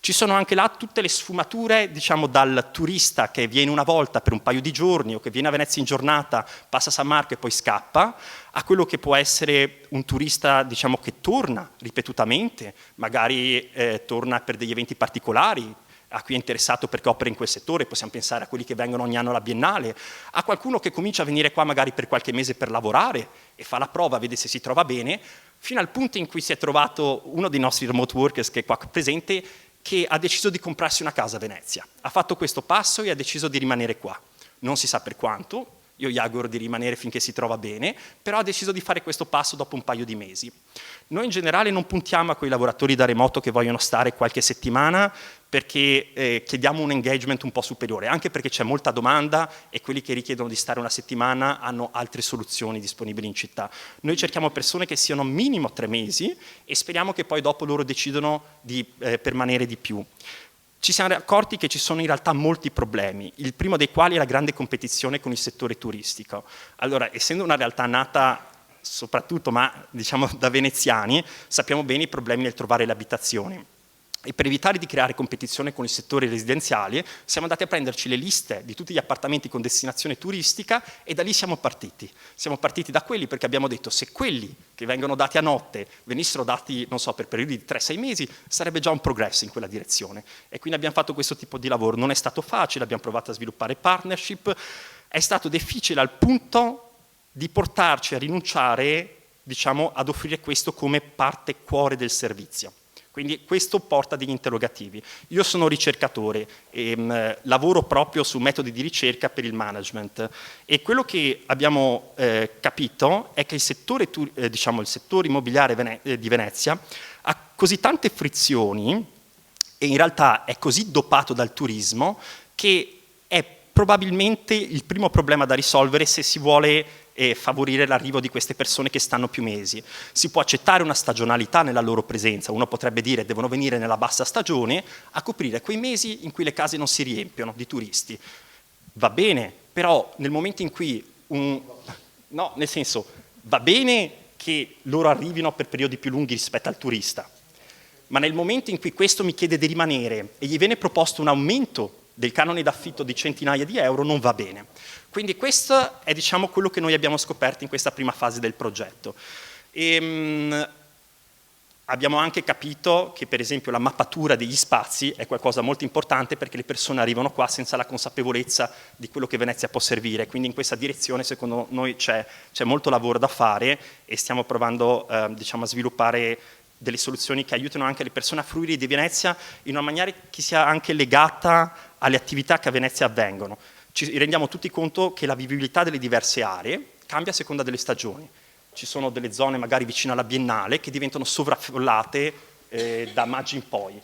Speaker 7: ci sono anche là tutte le sfumature, diciamo, dal turista che viene una volta per un paio di giorni o che viene a Venezia in giornata, passa a San Marco e poi scappa, a quello che può essere un turista, diciamo, che torna ripetutamente, magari torna per degli eventi particolari, a cui è interessato perché opera in quel settore, possiamo pensare a quelli che vengono ogni anno alla Biennale, a qualcuno che comincia a venire qua magari per qualche mese per lavorare e fa la prova, vede se si trova bene, fino al punto in cui si è trovato uno dei nostri remote workers che è qua presente, che ha deciso di comprarsi una casa a Venezia. Ha fatto questo passo e ha deciso di rimanere qua. Non si sa per quanto, io gli auguro di rimanere finché si trova bene, però ha deciso di fare questo passo dopo un paio di mesi. Noi in generale non puntiamo a quei lavoratori da remoto che vogliono stare qualche settimana, perché chiediamo un engagement un po' superiore, anche perché c'è molta domanda e quelli che richiedono di stare una settimana hanno altre soluzioni disponibili in città. Noi cerchiamo persone che siano minimo 3 mesi e speriamo che poi dopo loro decidano di permanere di più. Ci siamo accorti che ci sono in realtà molti problemi, il primo dei quali è la grande competizione con il settore turistico. Allora, essendo una realtà nata soprattutto, ma diciamo da veneziani, sappiamo bene i problemi nel trovare le abitazioni. E per evitare di creare competizione con il settore residenziale siamo andati a prenderci le liste di tutti gli appartamenti con destinazione turistica e da lì siamo partiti. Siamo partiti da quelli perché abbiamo detto: se quelli che vengono dati a notte venissero dati, non so, per periodi di 3-6 mesi, sarebbe già un progresso in quella direzione. E quindi abbiamo fatto questo tipo di lavoro. Non è stato facile, abbiamo provato a sviluppare partnership, è stato difficile al punto di portarci a rinunciare, diciamo, ad offrire questo come parte cuore del servizio. Quindi questo porta degli interrogativi. Io sono ricercatore e lavoro proprio su metodi di ricerca per il management, e quello che abbiamo capito è che il settore immobiliare di Venezia ha così tante frizioni e in realtà è così dopato dal turismo che è probabilmente il primo problema da risolvere se si vuole favorire l'arrivo di queste persone che stanno più mesi. Si può accettare una stagionalità nella loro presenza, uno potrebbe dire devono venire nella bassa stagione a coprire quei mesi in cui le case non si riempiono di turisti. va bene, però nel momento in cui no, nel senso, va bene che loro arrivino per periodi più lunghi rispetto al turista, ma nel momento in cui questo mi chiede di rimanere e gli viene proposto un aumento del canone d'affitto di centinaia di euro, non va bene. Quindi questo è, diciamo, quello che noi abbiamo scoperto in questa prima fase del progetto. Abbiamo anche capito che, per esempio, la mappatura degli spazi è qualcosa molto importante, perché le persone arrivano qua senza la consapevolezza di quello che Venezia può servire. Quindi in questa direzione, secondo noi, c'è molto lavoro da fare, e stiamo provando diciamo, a sviluppare delle soluzioni che aiutano anche le persone a fruire di Venezia in una maniera che sia anche legata alle attività che a Venezia avvengono. Ci rendiamo tutti conto che la vivibilità delle diverse aree cambia a seconda delle stagioni. Ci sono delle zone magari vicino alla Biennale che diventano sovraffollate da maggio in poi.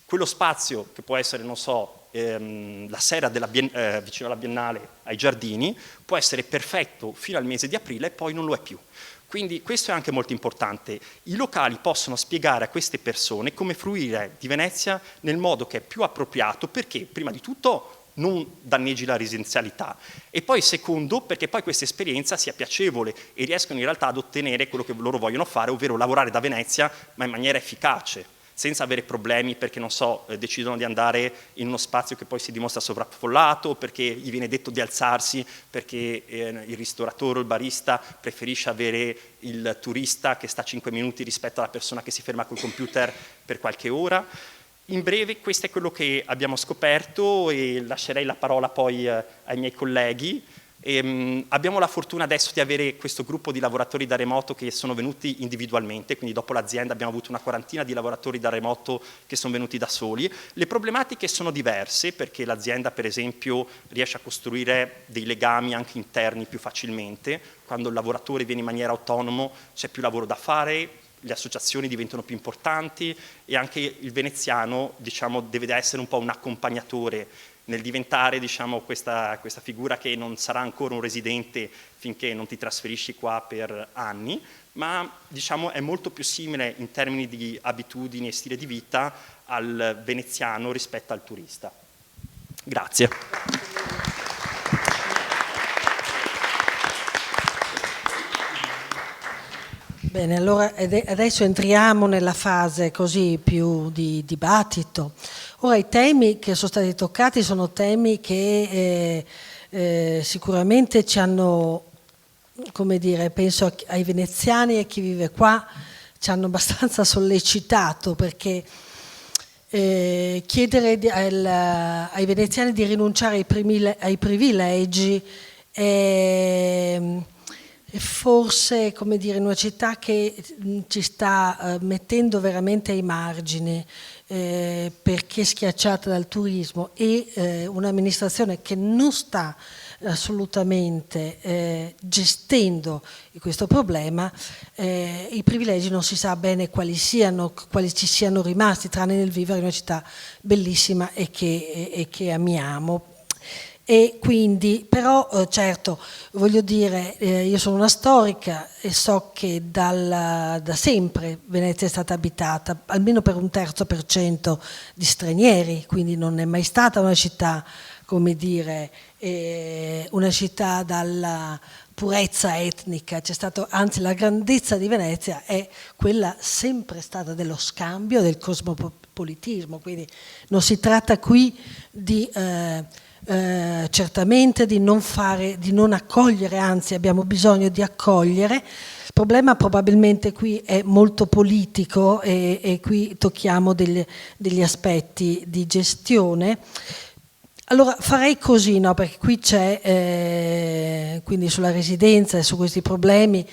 Speaker 7: Quello spazio che può essere, non so, la sera vicino alla Biennale ai giardini, può essere perfetto fino al mese di aprile e poi non lo è più. Quindi questo è anche molto importante. I locali possono spiegare a queste persone come fruire di Venezia nel modo che è più appropriato, perché prima di tutto non danneggi la residenzialità, e poi secondo, perché poi questa esperienza sia piacevole e riescono in realtà ad ottenere quello che loro vogliono fare, ovvero lavorare da Venezia ma in maniera efficace, senza avere problemi perché, non so, decidono di andare in uno spazio che poi si dimostra sovraffollato, perché gli viene detto di alzarsi, perché il ristoratore o il barista preferisce avere il turista che sta 5 minuti rispetto alla persona che si ferma col computer per qualche ora. In breve, questo è quello che abbiamo scoperto, e lascerei la parola poi ai miei colleghi. Abbiamo la fortuna adesso di avere questo gruppo di lavoratori da remoto che sono venuti individualmente, quindi dopo l'azienda abbiamo avuto una quarantina di lavoratori da remoto che sono venuti da soli. Le problematiche sono diverse, perché l'azienda, per esempio, riesce a costruire dei legami anche interni più facilmente. Quando il lavoratore viene in maniera autonoma c'è più lavoro da fare, le associazioni diventano più importanti, e anche il veneziano, diciamo, deve essere un po' un accompagnatore nel diventare, diciamo, questa figura che non sarà ancora un residente finché non ti trasferisci qua per anni, ma, diciamo, è molto più simile in termini di abitudini e stile di vita al veneziano rispetto al turista. Grazie.
Speaker 2: Bene, allora adesso entriamo nella fase così più di dibattito. Ora, i temi che sono stati toccati sono temi che sicuramente ci hanno, come dire, penso ai veneziani e a chi vive qua, ci hanno abbastanza sollecitato, perché chiedere ai veneziani di rinunciare ai privilegi forse, come dire, in una città che ci sta mettendo veramente ai margini, perché è schiacciata dal turismo, e un'amministrazione che non sta assolutamente gestendo questo problema, i privilegi non si sa bene quali ci siano rimasti, tranne nel vivere in una città bellissima e che amiamo. E quindi, però, certo, voglio dire, io sono una storica e so che da sempre Venezia è stata abitata almeno per 1/3% di stranieri, quindi non è mai stata una città, come dire, una città dalla purezza etnica. C'è stato, anzi, la grandezza di Venezia è quella sempre stata dello scambio, del cosmopolitismo, quindi non si tratta qui di certamente di non accogliere, anzi abbiamo bisogno di accogliere. Il problema probabilmente qui è molto politico, e qui tocchiamo degli aspetti di gestione. Allora farei così, no? Perché qui c'è, quindi sulla residenza e su questi problemi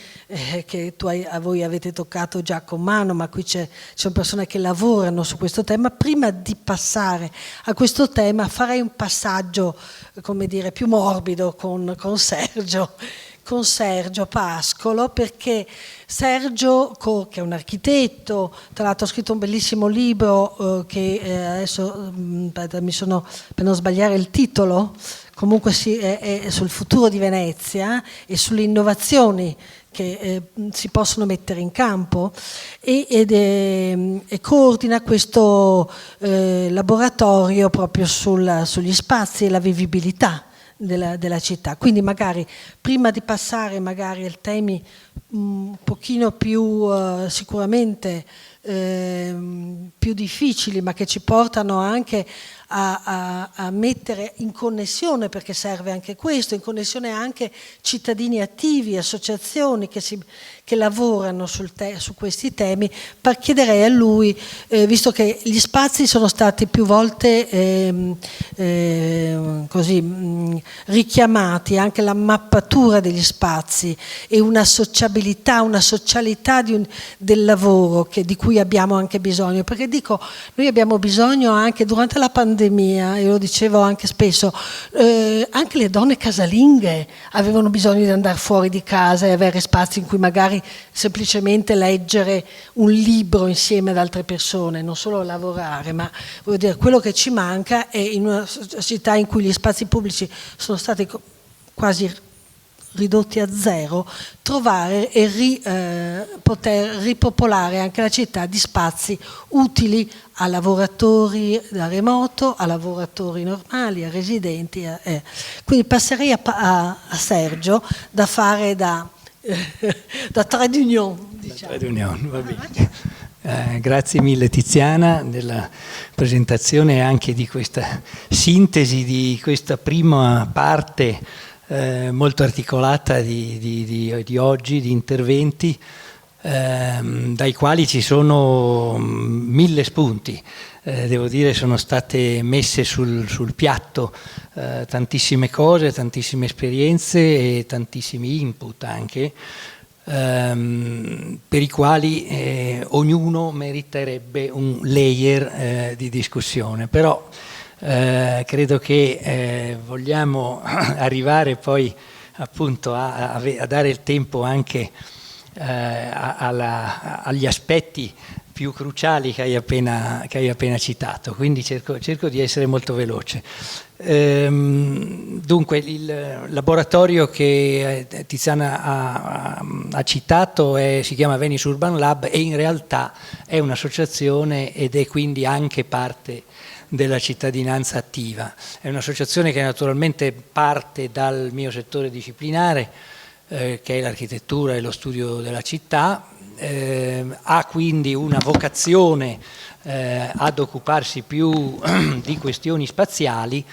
Speaker 2: che voi avete toccato già con mano, ma qui ci sono persone che lavorano su questo tema. Prima di passare a questo tema farei un passaggio, come dire, più morbido con Sergio Pascolo, perché Sergio, che è un architetto, tra l'altro ha scritto un bellissimo libro che adesso per non sbagliare il titolo, comunque è sul futuro di Venezia e sulle innovazioni che si possono mettere in campo, e coordina questo laboratorio proprio sugli spazi e la vivibilità della città. Quindi magari prima di passare magari ai temi un pochino più sicuramente più difficili, ma che ci portano anche a mettere in connessione, perché serve anche questo, in connessione anche cittadini attivi, associazioni che lavorano su questi temi. Chiederei a lui, visto che gli spazi sono stati più volte richiamati, anche la mappatura degli spazi e una sociabilità, una socialità del lavoro di cui abbiamo anche bisogno, perché dico, noi abbiamo bisogno anche durante la pandemia, io lo dicevo anche spesso, anche le donne casalinghe avevano bisogno di andare fuori di casa e avere spazi in cui magari semplicemente leggere un libro insieme ad altre persone, non solo lavorare, ma voglio dire, quello che ci manca è, in una città in cui gli spazi pubblici sono stati quasi ridotti a zero, trovare e poter ripopolare anche la città di spazi utili a lavoratori da remoto, a lavoratori normali, a residenti. Quindi passerei a Sergio da fare da trade union. Diciamo.
Speaker 8: Trade union, va bene. Grazie mille Tiziana della presentazione e anche di questa sintesi di questa prima parte molto articolata di oggi, di interventi, dai quali ci sono 1000 spunti. Devo dire, sono state messe sul piatto tantissime cose, tantissime esperienze e tantissimi input anche, per i quali ognuno meriterebbe un layer di discussione. Però credo che vogliamo arrivare poi appunto a dare il tempo anche agli aspetti più cruciali che hai appena citato, quindi cerco di essere molto veloce. Dunque, il laboratorio che Tiziana ha citato si chiama Venice Urban Lab e in realtà è un'associazione ed è quindi anche parte della cittadinanza attiva. È un'associazione che naturalmente parte dal mio settore disciplinare, che è l'architettura e lo studio della città, ha quindi una vocazione ad occuparsi più di questioni spaziali,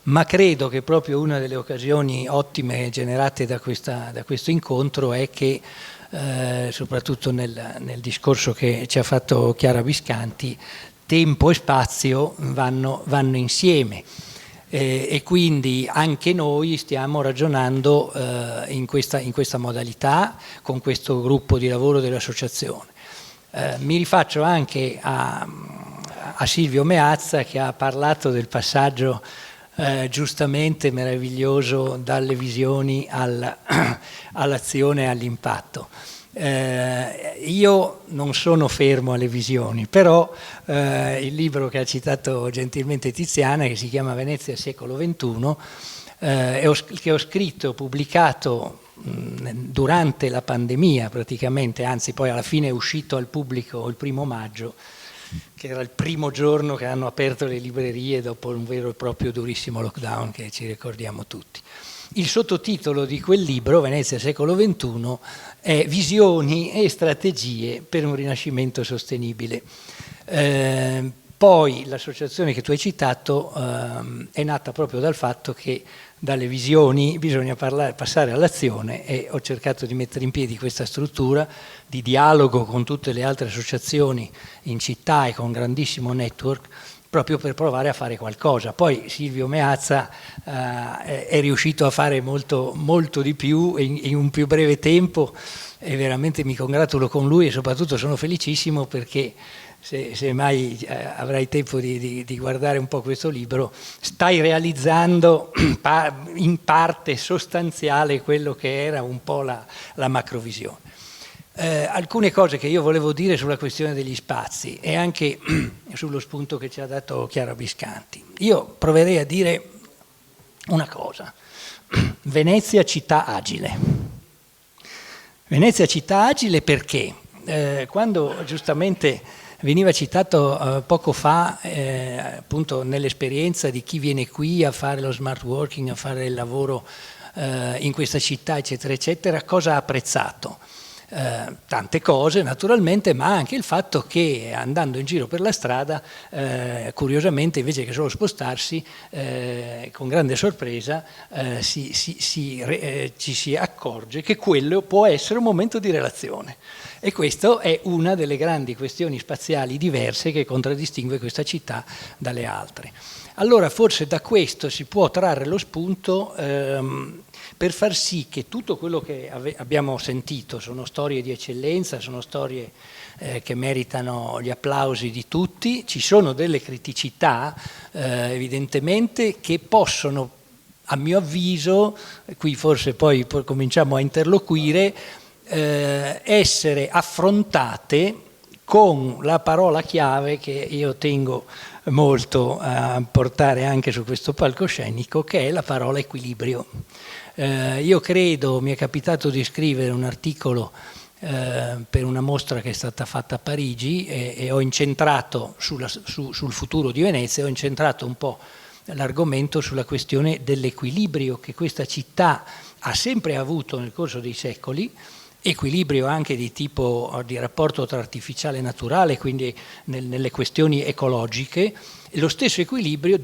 Speaker 8: ma credo che proprio una delle occasioni ottime generate da questo incontro è che soprattutto nel discorso che ci ha fatto Chiara Viscanti, tempo e spazio vanno insieme e quindi anche noi stiamo ragionando in questa modalità con questo gruppo di lavoro dell'associazione. Mi rifaccio anche a Silvio Meazza, che ha parlato del passaggio giustamente meraviglioso dalle visioni all'azione e all'impatto. Io non sono fermo alle visioni, però il libro che ha citato gentilmente Tiziana, che si chiama Venezia secolo XXI, che ho scritto, pubblicato durante la pandemia praticamente, anzi poi alla fine è uscito al pubblico il 1° maggio, che era il primo giorno che hanno aperto le librerie dopo un vero e proprio durissimo lockdown che ci ricordiamo tutti. Il sottotitolo di quel libro, Venezia secolo XXI, è Visioni e strategie per un rinascimento sostenibile. Poi l'associazione che tu hai citato è nata proprio dal fatto che dalle visioni bisogna passare all'azione, e ho cercato di mettere in piedi questa struttura di dialogo con tutte le altre associazioni in città e con un grandissimo network, proprio per provare a fare qualcosa. Poi Silvio Meazza è riuscito a fare molto, molto di più in un più breve tempo, e veramente mi congratulo con lui, e soprattutto sono felicissimo perché se mai avrai tempo di guardare un po' questo libro, stai realizzando in parte sostanziale quello che era un po' la macrovisione. Alcune cose che io volevo dire sulla questione degli spazi e anche sullo spunto che ci ha dato Chiara Viscanti. Io proverei a dire una cosa: Venezia città agile. Venezia città agile perché quando giustamente Veniva citato poco fa appunto nell'esperienza di chi viene qui a fare lo smart working, a fare il lavoro in questa città, eccetera, eccetera, cosa ha apprezzato. Tante cose naturalmente, ma anche il fatto che andando in giro per la strada, curiosamente invece che solo spostarsi, con grande sorpresa ci si accorge che quello può essere un momento di relazione. E questo è una delle grandi questioni spaziali diverse che contraddistingue questa città dalle altre. Allora forse da questo si può trarre lo spunto per far sì che tutto quello che abbiamo sentito sono storie di eccellenza, sono storie che meritano gli applausi di tutti, ci sono delle criticità evidentemente che possono, a mio avviso, qui forse poi cominciamo a interloquire, essere affrontate con la parola chiave che io tengo molto a portare anche su questo palcoscenico, che è la parola equilibrio. Io credo, mi è capitato di scrivere un articolo per una mostra che è stata fatta a Parigi e ho incentrato sul futuro di Venezia, ho incentrato un po' l'argomento sulla questione dell'equilibrio che questa città ha sempre avuto nel corso dei secoli, equilibrio anche di tipo di rapporto tra artificiale e naturale, quindi nelle questioni ecologiche. Dello stesso equilibrio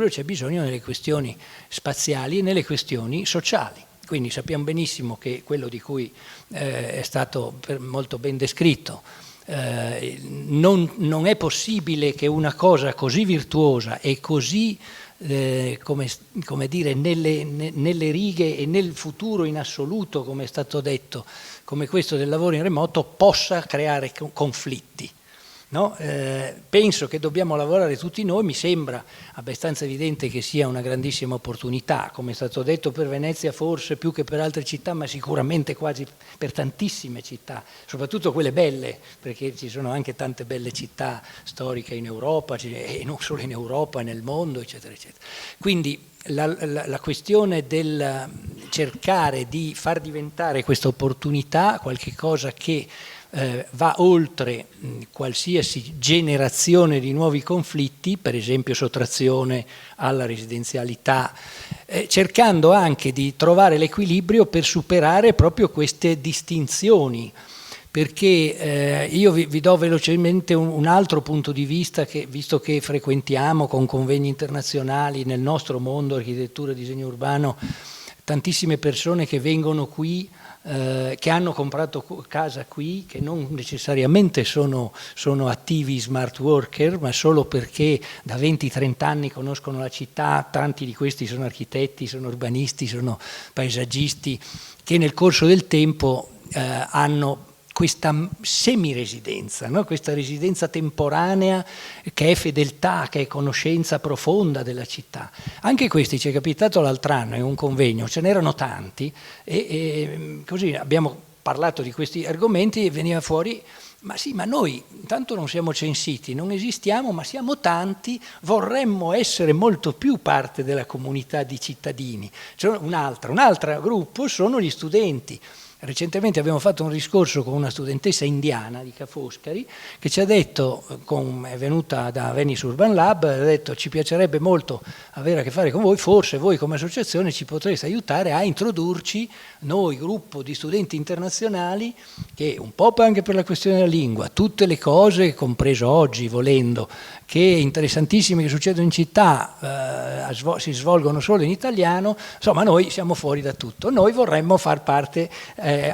Speaker 8: c'è bisogno nelle questioni spaziali e nelle questioni sociali. Quindi sappiamo benissimo che quello di cui è stato molto ben descritto, non è possibile che una cosa così virtuosa e così come dire, nelle righe e nel futuro in assoluto, come è stato detto, come questo del lavoro in remoto, possa creare conflitti. No? Penso che dobbiamo lavorare tutti noi, mi sembra abbastanza evidente che sia una grandissima opportunità, come è stato detto per Venezia forse più che per altre città, ma sicuramente quasi per tantissime città, soprattutto quelle belle, perché ci sono anche tante belle città storiche in Europa, e non solo in Europa, nel mondo, eccetera, eccetera. Quindi la questione del cercare di far diventare questa opportunità qualche cosa che va oltre qualsiasi generazione di nuovi conflitti, per esempio sottrazione alla residenzialità, cercando anche di trovare l'equilibrio per superare proprio queste distinzioni, perché io vi do velocemente un altro punto di vista, che, visto che frequentiamo con convegni internazionali nel nostro mondo, architettura e disegno urbano, tantissime persone che vengono qui, che hanno comprato casa qui, che non necessariamente sono attivi smart worker, ma solo perché da 20-30 anni conoscono la città, tanti di questi sono architetti, sono urbanisti, sono paesaggisti, che nel corso del tempo hanno questa semiresidenza, no? Questa residenza temporanea che è fedeltà, che è conoscenza profonda della città. Anche questi ci è capitato l'altro anno in un convegno, ce n'erano tanti e così abbiamo parlato di questi argomenti e veniva fuori: ma sì, ma noi intanto non siamo censiti, non esistiamo, ma siamo tanti, vorremmo essere molto più parte della comunità di cittadini. Cioè un altro gruppo sono gli studenti. Recentemente abbiamo fatto un discorso con una studentessa indiana di Ca' Foscari che ci ha detto, è venuta da Venice Urban Lab, ha detto: ci piacerebbe molto avere a che fare con voi, forse voi come associazione ci potreste aiutare a introdurci, noi gruppo di studenti internazionali, che un po' anche per la questione della lingua, tutte le cose, compreso oggi volendo, che interessantissime che succedono in città si svolgono solo in italiano, insomma noi siamo fuori da tutto, noi vorremmo far parte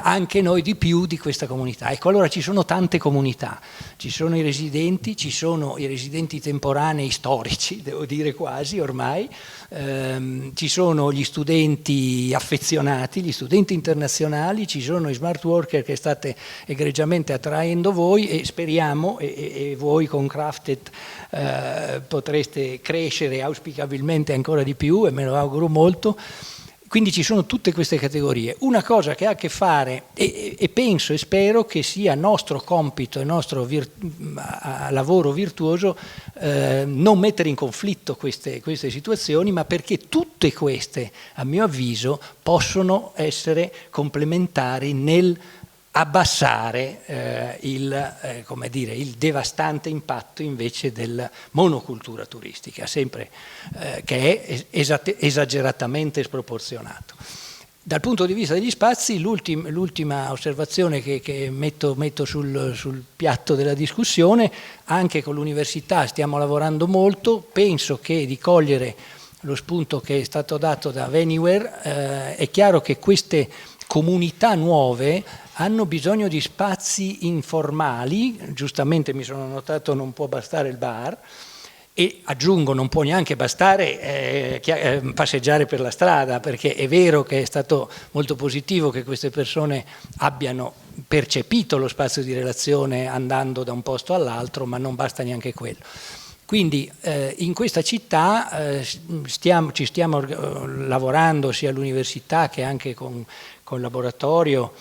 Speaker 8: anche noi di più di questa comunità. Ecco, allora ci sono tante comunità, ci sono i residenti temporanei storici, devo dire quasi ormai, ci sono gli studenti affezionati, gli studenti internazionali, ci sono i smart worker che state egregiamente attraendo voi e speriamo, e voi con Crafted potreste crescere auspicabilmente ancora di più, e me lo auguro molto. Quindi ci sono tutte queste categorie. Una cosa che ha a che fare, e penso e spero che sia nostro compito e nostro lavoro virtuoso, non mettere in conflitto queste situazioni, ma perché tutte queste, a mio avviso, possono essere complementari nel abbassare il devastante impatto invece della monocultura turistica, sempre che è esageratamente sproporzionato. Dal punto di vista degli spazi, l'ultima osservazione che metto sul piatto della discussione: anche con l'università stiamo lavorando molto. Penso che di cogliere lo spunto che è stato dato da Anywhere, è chiaro che queste comunità nuove hanno bisogno di spazi informali. Giustamente mi sono notato, non può bastare il bar, e aggiungo, non può neanche bastare passeggiare per la strada, perché è vero che è stato molto positivo che queste persone abbiano percepito lo spazio di relazione andando da un posto all'altro, ma non basta neanche quello. Quindi in questa città ci stiamo lavorando sia all'università che anche con il laboratorio.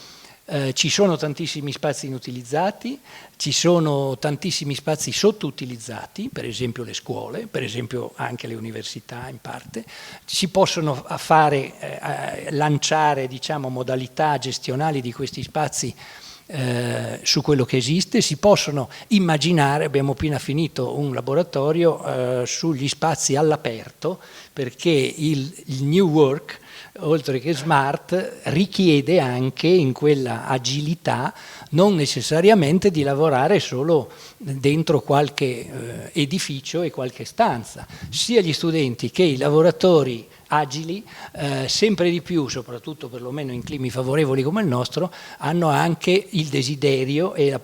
Speaker 8: Ci sono tantissimi spazi inutilizzati, ci sono tantissimi spazi sottoutilizzati, per esempio le scuole, per esempio anche le università in parte. Si possono lanciare, diciamo, modalità gestionali di questi spazi su quello che esiste. Si possono immaginare, abbiamo appena finito un laboratorio sugli spazi all'aperto, perché il New Work, oltre che smart, richiede anche in quella agilità non necessariamente di lavorare solo dentro qualche edificio e qualche stanza. Sia gli studenti che i lavoratori agili, sempre di più, soprattutto perlomeno in climi favorevoli come il nostro, hanno anche il desiderio e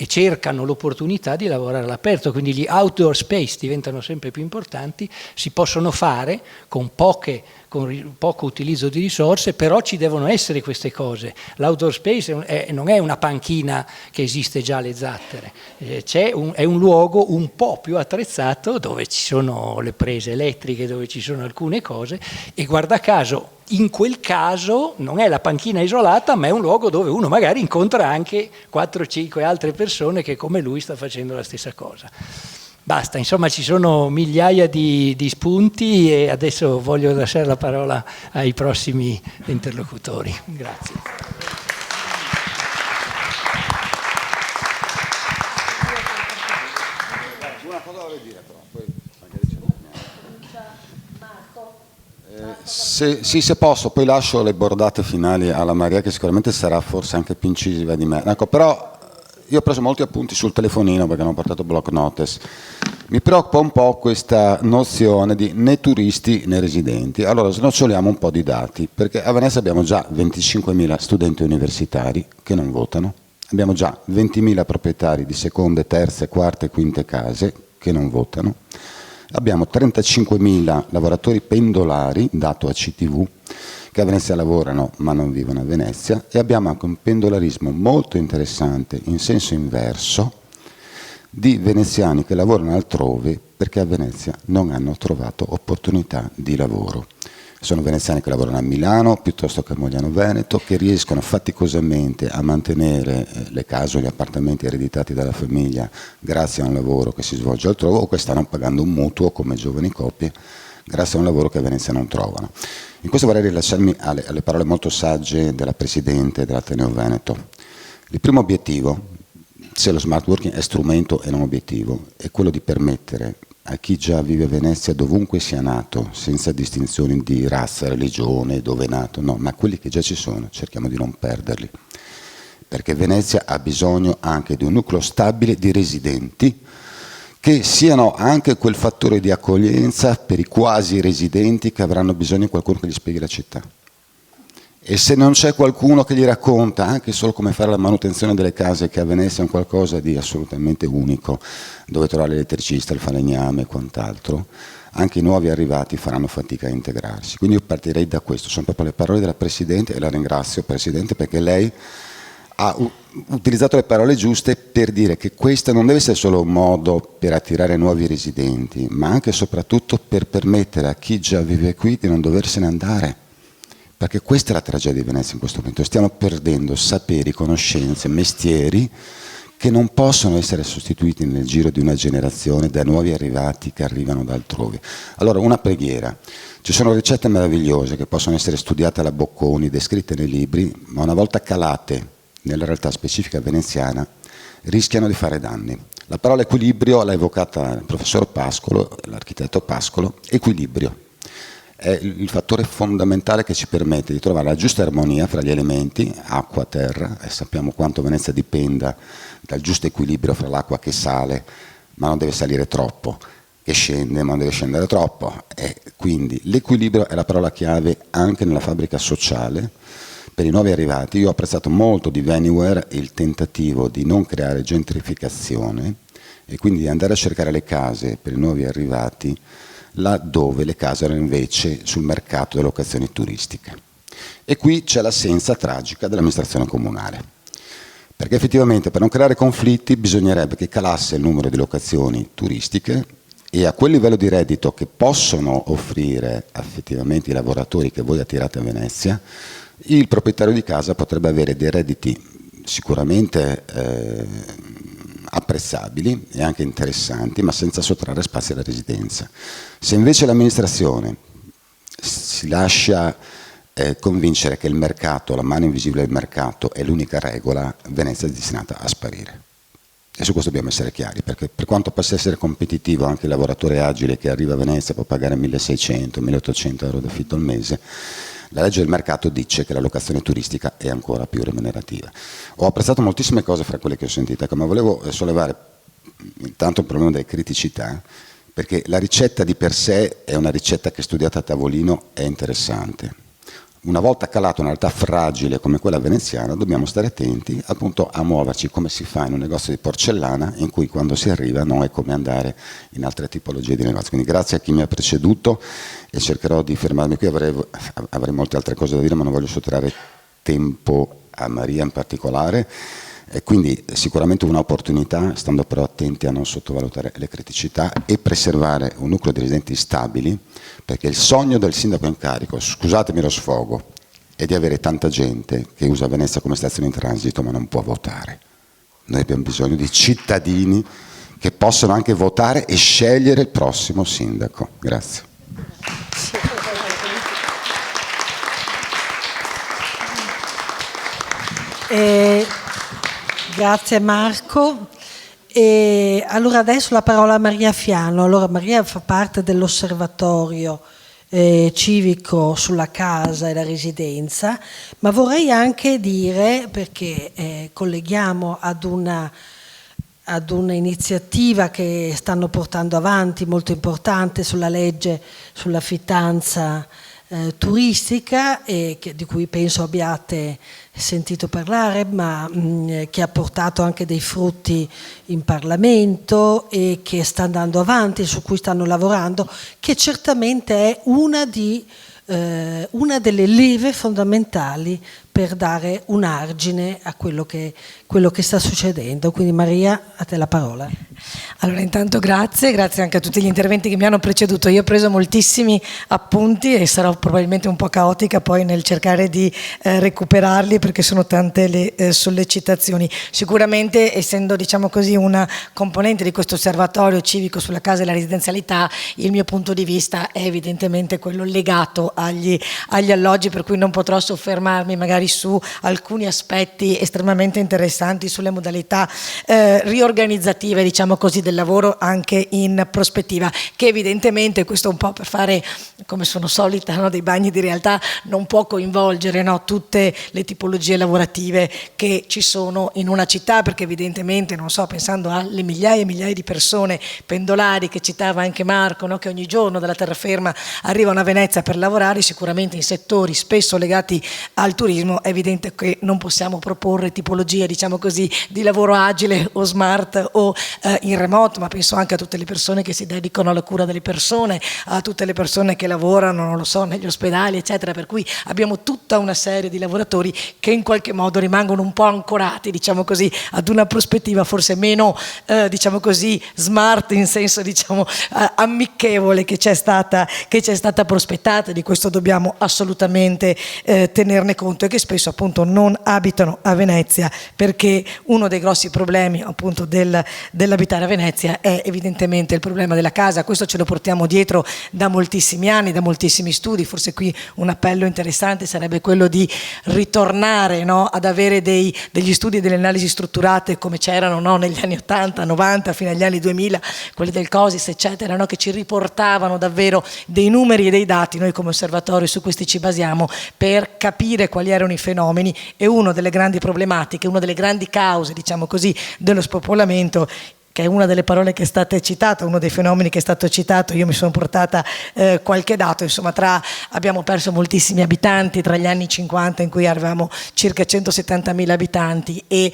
Speaker 8: cercano l'opportunità di lavorare all'aperto, quindi gli outdoor space diventano sempre più importanti. Si possono fare con poco utilizzo di risorse, però ci devono essere queste cose. L'outdoor space non è una panchina che esiste già alle Zattere, è un luogo un po' più attrezzato, dove ci sono le prese elettriche, dove ci sono alcune cose, e guarda caso in quel caso non è la panchina isolata, ma è un luogo dove uno magari incontra anche 4 o 5 altre persone che come lui sta facendo la stessa cosa. Basta, insomma, ci sono migliaia di spunti, e adesso voglio lasciare la parola ai prossimi interlocutori. Grazie.
Speaker 9: Una cosa vorrei dire però, poi se posso, poi lascio le bordate finali alla Maria, che sicuramente sarà forse anche più incisiva di me. Ecco, però io ho preso molti appunti sul telefonino perché non ho portato block notice. Mi preoccupa un po' questa nozione di né turisti né residenti. Allora snoccioliamo un po' di dati, perché a Venezia abbiamo già 25.000 studenti universitari che non votano, abbiamo già 20.000 proprietari di seconde, terze, quarte e quinte case che non votano, abbiamo 35.000 lavoratori pendolari, dato a CTV, che a Venezia lavorano ma non vivono a Venezia, e abbiamo anche un pendolarismo molto interessante in senso inverso di veneziani che lavorano altrove perché a Venezia non hanno trovato opportunità di lavoro. Sono veneziani che lavorano a Milano piuttosto che a Mogliano Veneto, che riescono faticosamente a mantenere le case o gli appartamenti ereditati dalla famiglia grazie a un lavoro che si svolge altrove, o che stanno pagando un mutuo come giovani coppie grazie a un lavoro che a Venezia non trovano. In questo vorrei rilasciarmi alle parole molto sagge della Presidente dell'Ateneo Veneto. Il primo obiettivo, se lo smart working è strumento e non obiettivo, è quello di permettere a chi già vive a Venezia, dovunque sia nato, senza distinzioni di razza, religione, dove è nato, no, ma quelli che già ci sono, cerchiamo di non perderli, perché Venezia ha bisogno anche di un nucleo stabile di residenti che siano anche quel fattore di accoglienza per i quasi residenti che avranno bisogno di qualcuno che gli spieghi la città. E se non c'è qualcuno che gli racconta anche solo come fare la manutenzione delle case, che a Venezia è un qualcosa di assolutamente unico, dove trovare l'elettricista, il falegname e quant'altro, anche i nuovi arrivati faranno fatica a integrarsi. Quindi io partirei da questo, sono proprio le parole della Presidente, e la ringrazio Presidente perché lei ha utilizzato le parole giuste per dire che questo non deve essere solo un modo per attirare nuovi residenti, ma anche e soprattutto per permettere a chi già vive qui di non doversene andare. Perché questa è la tragedia di Venezia in questo momento, stiamo perdendo saperi, conoscenze, mestieri che non possono essere sostituiti nel giro di una generazione da nuovi arrivati che arrivano da altrove. Allora una preghiera, ci sono ricette meravigliose che possono essere studiate alla Bocconi, descritte nei libri, ma una volta calate nella realtà specifica veneziana, rischiano di fare danni. La parola equilibrio l'ha evocata il professor Pascolo, l'architetto Pascolo. Equilibrio è il fattore fondamentale che ci permette di trovare la giusta armonia fra gli elementi, acqua, terra, e sappiamo quanto Venezia dipenda dal giusto equilibrio fra l'acqua che sale, ma non deve salire troppo, che scende, ma non deve scendere troppo. E quindi l'equilibrio è la parola chiave anche nella fabbrica sociale. Per i nuovi arrivati, io ho apprezzato molto di Anywhere il tentativo di non creare gentrificazione e quindi di andare a cercare le case per i nuovi arrivati laddove le case erano invece sul mercato delle locazioni turistiche. E qui c'è l'assenza tragica dell'amministrazione comunale, perché effettivamente per non creare conflitti bisognerebbe che calasse il numero di locazioni turistiche e a quel livello di reddito che possono offrire effettivamente i lavoratori che voi attirate a Venezia, il proprietario di casa potrebbe avere dei redditi sicuramente apprezzabili e anche interessanti, ma senza sottrarre spazi alla residenza. Se invece l'amministrazione si lascia convincere che il mercato, la mano invisibile del mercato è l'unica regola, Venezia è destinata a sparire. E su questo dobbiamo essere chiari, perché per quanto possa essere competitivo anche il lavoratore agile che arriva a Venezia può pagare 1.600-1.800 euro d'affitto al mese, la legge del mercato dice che la locazione turistica è ancora più remunerativa. Ho apprezzato moltissime cose fra quelle che ho sentito, ma volevo sollevare intanto il problema delle criticità, perché la ricetta di per sé è una ricetta che studiata a tavolino è interessante. Una volta calata una realtà fragile come quella veneziana, dobbiamo stare attenti appunto a muoverci come si fa in un negozio di porcellana, in cui quando si arriva non è come andare in altre tipologie di negozi. Quindi grazie a chi mi ha preceduto e cercherò di fermarmi qui, avrei molte altre cose da dire, ma non voglio sottrarre tempo a Maria in particolare. E quindi sicuramente un'opportunità, stando però attenti a non sottovalutare le criticità e preservare un nucleo di residenti stabili, perché il sogno del sindaco in carico, scusatemi lo sfogo, è di avere tanta gente che usa Venezia come stazione in transito ma non può votare. Noi abbiamo bisogno di cittadini che possano anche votare e scegliere il prossimo sindaco. Grazie.
Speaker 2: Grazie Marco. E allora adesso la parola a Maria Fiano. Allora Maria fa parte dell'osservatorio civico sulla casa e la residenza, ma vorrei anche dire, perché colleghiamo ad un'iniziativa che stanno portando avanti molto importante sulla legge sull'affittanza turistica e di cui penso abbiate sentito parlare, ma che ha portato anche dei frutti in Parlamento e che sta andando avanti, su cui stanno lavorando, che certamente è una delle leve fondamentali per dare un argine a quello che sta succedendo. Quindi Maria, a te la parola.
Speaker 10: Allora intanto grazie anche a tutti gli interventi che mi hanno preceduto. Io ho preso moltissimi appunti e sarò probabilmente un po' caotica poi nel cercare di recuperarli, perché sono tante le sollecitazioni. Sicuramente, essendo diciamo così una componente di questo osservatorio civico sulla casa e la residenzialità, il mio punto di vista è evidentemente quello legato agli alloggi, per cui non potrò soffermarmi magari su alcuni aspetti estremamente interessanti sulle modalità riorganizzative, diciamo così, del lavoro anche in prospettiva, che evidentemente, questo un po' per fare come sono solita, no, dei bagni di realtà, non può coinvolgere, no, tutte le tipologie lavorative che ci sono in una città, perché evidentemente, non so, pensando alle migliaia e migliaia di persone pendolari che citava anche Marco, no, che ogni giorno dalla terraferma arrivano a Venezia per lavorare, sicuramente in settori spesso legati al turismo, è evidente che non possiamo proporre tipologie, diciamo così, di lavoro agile o smart o in remoto, ma penso anche a tutte le persone che si dedicano alla cura delle persone, a tutte le persone che lavorano, non lo so, negli ospedali, eccetera, per cui abbiamo tutta una serie di lavoratori che in qualche modo rimangono un po' ancorati, diciamo così, ad una prospettiva forse meno, diciamo così, smart, in senso, diciamo, amichevole, che ci è stata prospettata. Di questo dobbiamo assolutamente tenerne conto, e che spesso appunto non abitano a Venezia, perché uno dei grossi problemi appunto dell'abitare a Venezia è evidentemente il problema della casa. Questo ce lo portiamo dietro da moltissimi anni, da moltissimi studi. Forse qui un appello interessante sarebbe quello di ritornare, no, ad avere degli studi e delle analisi strutturate come c'erano, no, negli anni 80, 90, fino agli anni 2000, quelli del COSIS eccetera, no, che ci riportavano davvero dei numeri e dei dati. Noi come osservatorio su questi ci basiamo per capire quali erano i fenomeni, e una delle grandi problematiche, una delle grandi cause, diciamo così, dello spopolamento, che è una delle parole che è stata citata, uno dei fenomeni che è stato citato. Io mi sono portata qualche dato, insomma, abbiamo perso moltissimi abitanti tra gli anni 50, in cui avevamo circa 170.000 abitanti, e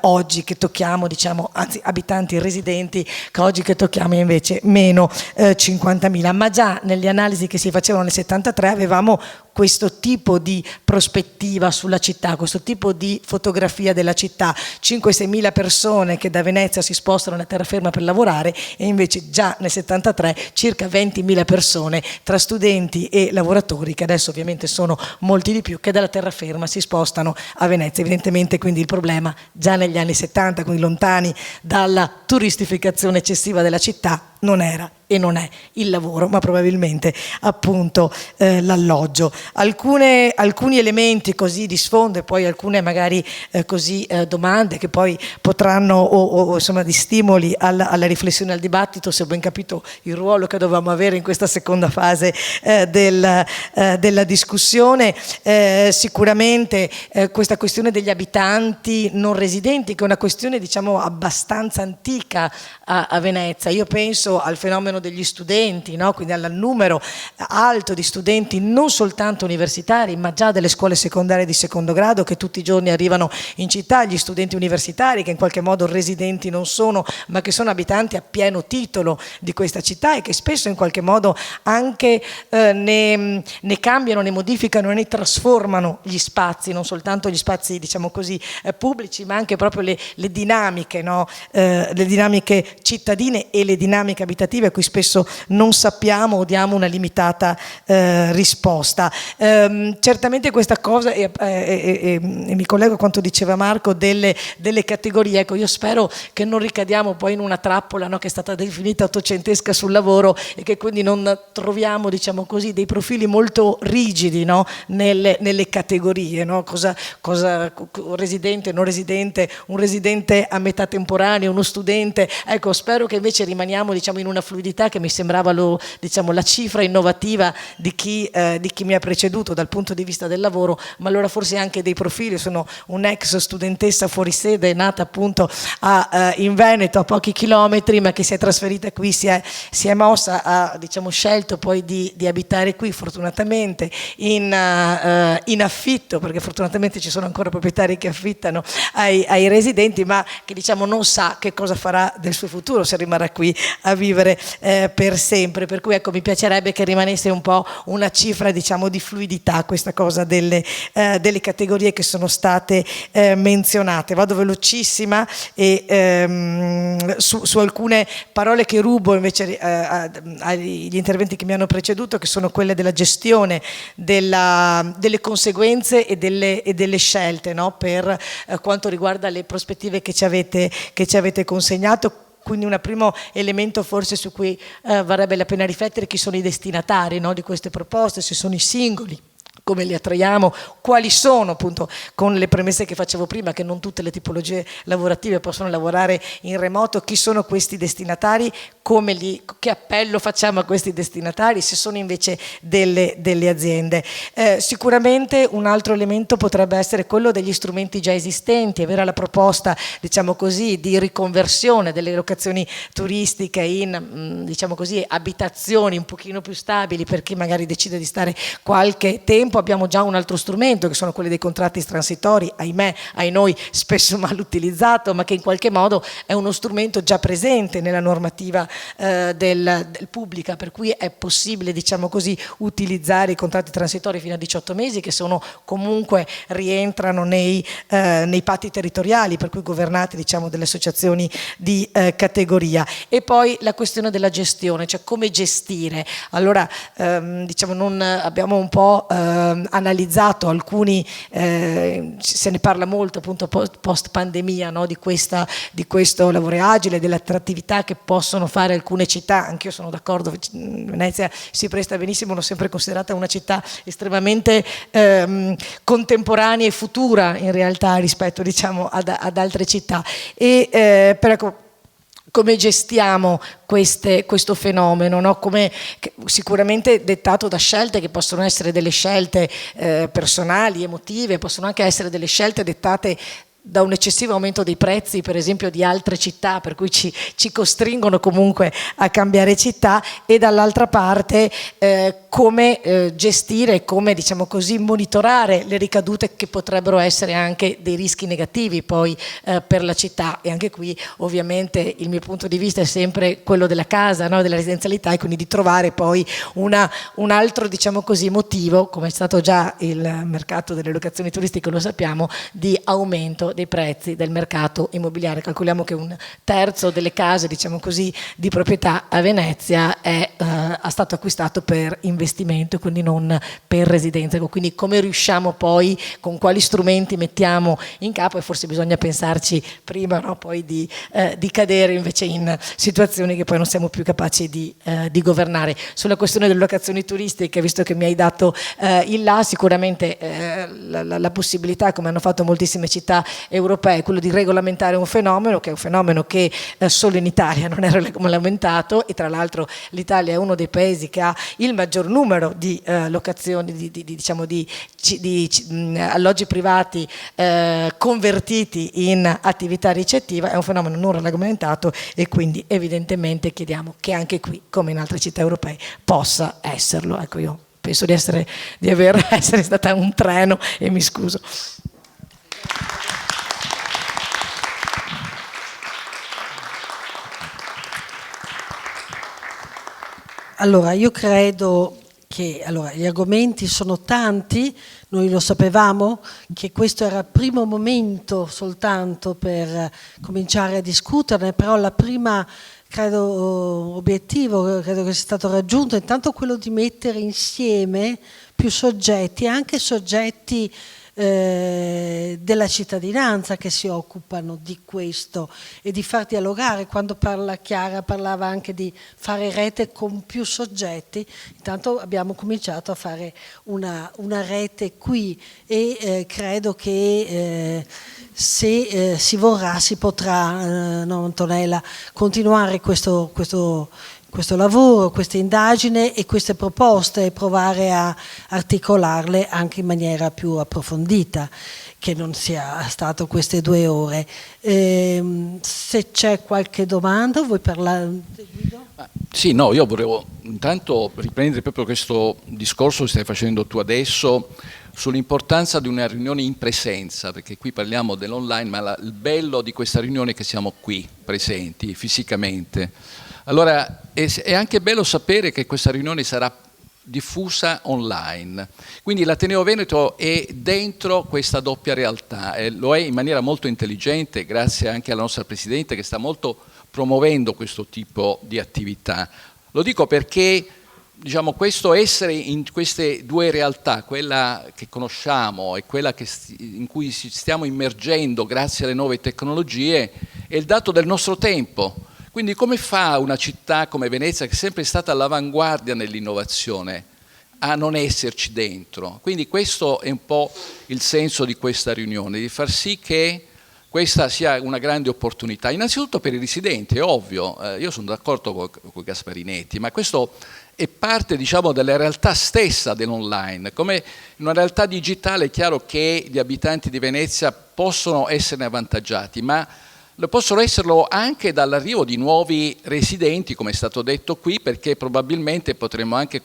Speaker 10: oggi che tocchiamo, diciamo, anzi abitanti residenti, che oggi che tocchiamo invece meno 50.000, ma già nelle analisi che si facevano nel 73 avevamo questo tipo di prospettiva sulla città, questo tipo di fotografia della città, 5-6 mila persone che da Venezia si spostano nella terraferma per lavorare, e invece già nel 73 circa 20.000 persone tra studenti e lavoratori, che adesso ovviamente sono molti di più, che dalla terraferma si spostano a Venezia. Evidentemente quindi il problema già negli anni 70, quindi lontani dalla turistificazione eccessiva della città, non era e non è il lavoro, ma probabilmente appunto l'alloggio. Alcuni elementi così di sfondo, e poi alcune magari domande che poi potranno, o insomma di stimoli alla riflessione, al dibattito, se ho ben capito il ruolo che dovevamo avere in questa seconda fase della discussione. Sicuramente questa questione degli abitanti non residenti, che è una questione, diciamo, abbastanza antica a Venezia. Io penso al fenomeno degli studenti, no? Quindi al numero alto di studenti non soltanto universitari, ma già delle scuole secondarie di secondo grado, che tutti i giorni arrivano in città, gli studenti universitari che in qualche modo residenti non sono, ma che sono abitanti a pieno titolo di questa città, e che spesso in qualche modo anche ne cambiano, ne modificano, ne trasformano gli spazi, non soltanto gli spazi, diciamo così, pubblici, ma anche proprio le dinamiche, no? Le dinamiche cittadine e le dinamiche abitative, a cui spesso non sappiamo o diamo una limitata risposta. Certamente questa cosa, e mi collego a quanto diceva Marco, delle categorie, ecco, io spero che non ricadiamo poi in una trappola, no, che è stata definita ottocentesca sul lavoro, e che quindi non troviamo, diciamo così, dei profili molto rigidi, no, nelle categorie, no? Cosa residente, non residente, un residente a metà temporaneo, uno studente. Ecco, spero che invece rimaniamo, diciamo, in una fluidità che mi sembrava la cifra innovativa di chi mi ha preceduto dal punto di vista del lavoro, ma allora forse anche dei profili. Sono un'ex studentessa fuori sede, nata appunto in Veneto, a pochi chilometri, ma che si è trasferita qui, si è mossa, ha, diciamo, scelto poi di abitare qui, fortunatamente in affitto, perché fortunatamente ci sono ancora proprietari che affittano ai residenti, ma che, diciamo, non sa che cosa farà del suo futuro, se rimarrà qui a vivere per sempre. Per cui, ecco, mi piacerebbe che rimanesse un po' una cifra, diciamo, di fluidità, questa cosa delle categorie che sono state menzionate. Vado velocissima e su alcune parole che rubo invece agli interventi che mi hanno preceduto, che sono quelle della gestione delle conseguenze e delle scelte, no? Per quanto riguarda le prospettive che ci avete consegnato. Quindi un primo elemento forse su cui varrebbe la pena riflettere: chi sono i destinatari, no, di queste proposte, se sono i singoli, come li attraiamo, quali sono, appunto, con le premesse che facevo prima, che non tutte le tipologie lavorative possono lavorare in remoto. Chi sono questi destinatari, che appello facciamo a questi destinatari, se sono invece delle aziende. Sicuramente un altro elemento potrebbe essere quello degli strumenti già esistenti, avere la proposta, diciamo così, di riconversione delle locazioni turistiche in, diciamo così, abitazioni un pochino più stabili per chi magari decide di stare qualche tempo. Abbiamo già un altro strumento, che sono quelli dei contratti transitori, ahimè, ai noi spesso mal utilizzato, ma che in qualche modo è uno strumento già presente nella normativa del pubblica, per cui è possibile, diciamo così, utilizzare i contratti transitori fino a 18 mesi, che sono comunque rientrano nei patti territoriali, per cui governati, diciamo, dalle associazioni di categoria. E poi la questione della gestione, cioè come gestire. Allora, diciamo, abbiamo un po' analizzato alcuni, se ne parla molto appunto post pandemia, no? di questo lavoro agile, dell'attrattività che possono fare alcune città. Anch'io sono d'accordo, Venezia si presta benissimo, l'ho sempre considerata una città estremamente contemporanea e futura in realtà rispetto, diciamo, ad altre città. E come gestiamo questo fenomeno, no? Sicuramente dettato da scelte che possono essere delle scelte personali, emotive, possono anche essere delle scelte dettate da un eccessivo aumento dei prezzi, per esempio, di altre città, per cui ci costringono comunque a cambiare città, e dall'altra parte come gestire, come, diciamo così, monitorare le ricadute che potrebbero essere anche dei rischi negativi poi per la città. E anche qui ovviamente il mio punto di vista è sempre quello della casa, no? Della residenzialità, e quindi di trovare poi un altro, diciamo così, motivo, come è stato già il mercato delle locazioni turistiche, lo sappiamo, di aumento dei prezzi del mercato immobiliare. Calcoliamo che 1/3 delle case, diciamo così, di proprietà a Venezia è stato acquistato per investimento, quindi non per residenza. Quindi come riusciamo poi, con quali strumenti mettiamo in capo, e forse bisogna pensarci prima, no? Poi di cadere invece in situazioni che poi non siamo più capaci di governare. Sulla questione delle locazioni turistiche, visto che mi hai dato il là, sicuramente la possibilità, come hanno fatto moltissime città europee, quello di regolamentare un fenomeno che è un fenomeno che solo in Italia non è regolamentato, e tra l'altro l'Italia è uno dei paesi che ha il maggior numero di locazioni, diciamo di alloggi privati convertiti in attività ricettiva. È un fenomeno non regolamentato, e quindi evidentemente chiediamo che anche qui, come in altre città europee, possa esserlo. Ecco, io penso di essere stata un treno, e mi scuso.
Speaker 2: Allora, io credo che gli argomenti sono tanti, noi lo sapevamo, che questo era il primo momento soltanto per cominciare a discuterne, però la prima, obiettivo credo che sia stato raggiunto, intanto quello di mettere insieme più soggetti, anche soggetti della cittadinanza che si occupano di questo, e di far dialogare. Quando Chiara parlava anche di fare rete con più soggetti, intanto abbiamo cominciato a fare una rete qui, e credo che se si vorrà si potrà, no, Antonella, continuare questo lavoro, questa indagine e queste proposte, e provare a articolarle anche in maniera più approfondita, che non sia stato queste 2 ore. Se c'è qualche domanda, vuoi parlare, Guido?
Speaker 11: Sì, no, io volevo intanto riprendere proprio questo discorso che stai facendo tu adesso sull'importanza di una riunione in presenza, perché qui parliamo dell'online, ma il bello di questa riunione è che siamo qui, presenti, fisicamente. Allora è anche bello sapere che questa riunione sarà diffusa online, quindi l'Ateneo Veneto è dentro questa doppia realtà, e lo è in maniera molto intelligente, grazie anche alla nostra Presidente che sta molto promuovendo questo tipo di attività. Lo dico perché, diciamo, questo essere in queste 2 realtà, quella che conosciamo e quella in cui ci stiamo immergendo grazie alle nuove tecnologie, è il dato del nostro tempo. Quindi come fa una città come Venezia, che è sempre stata all'avanguardia nell'innovazione, a non esserci dentro? Quindi questo è un po' il senso di questa riunione, di far sì che questa sia una grande opportunità, innanzitutto per i residenti, è ovvio, io sono d'accordo con Gasparinetti, ma questo è parte, diciamo, della realtà stessa dell'online. Come in una realtà digitale è chiaro che gli abitanti di Venezia possono esserne avvantaggiati, ma possono esserlo anche dall'arrivo di nuovi residenti, come è stato detto qui, perché probabilmente potremmo anche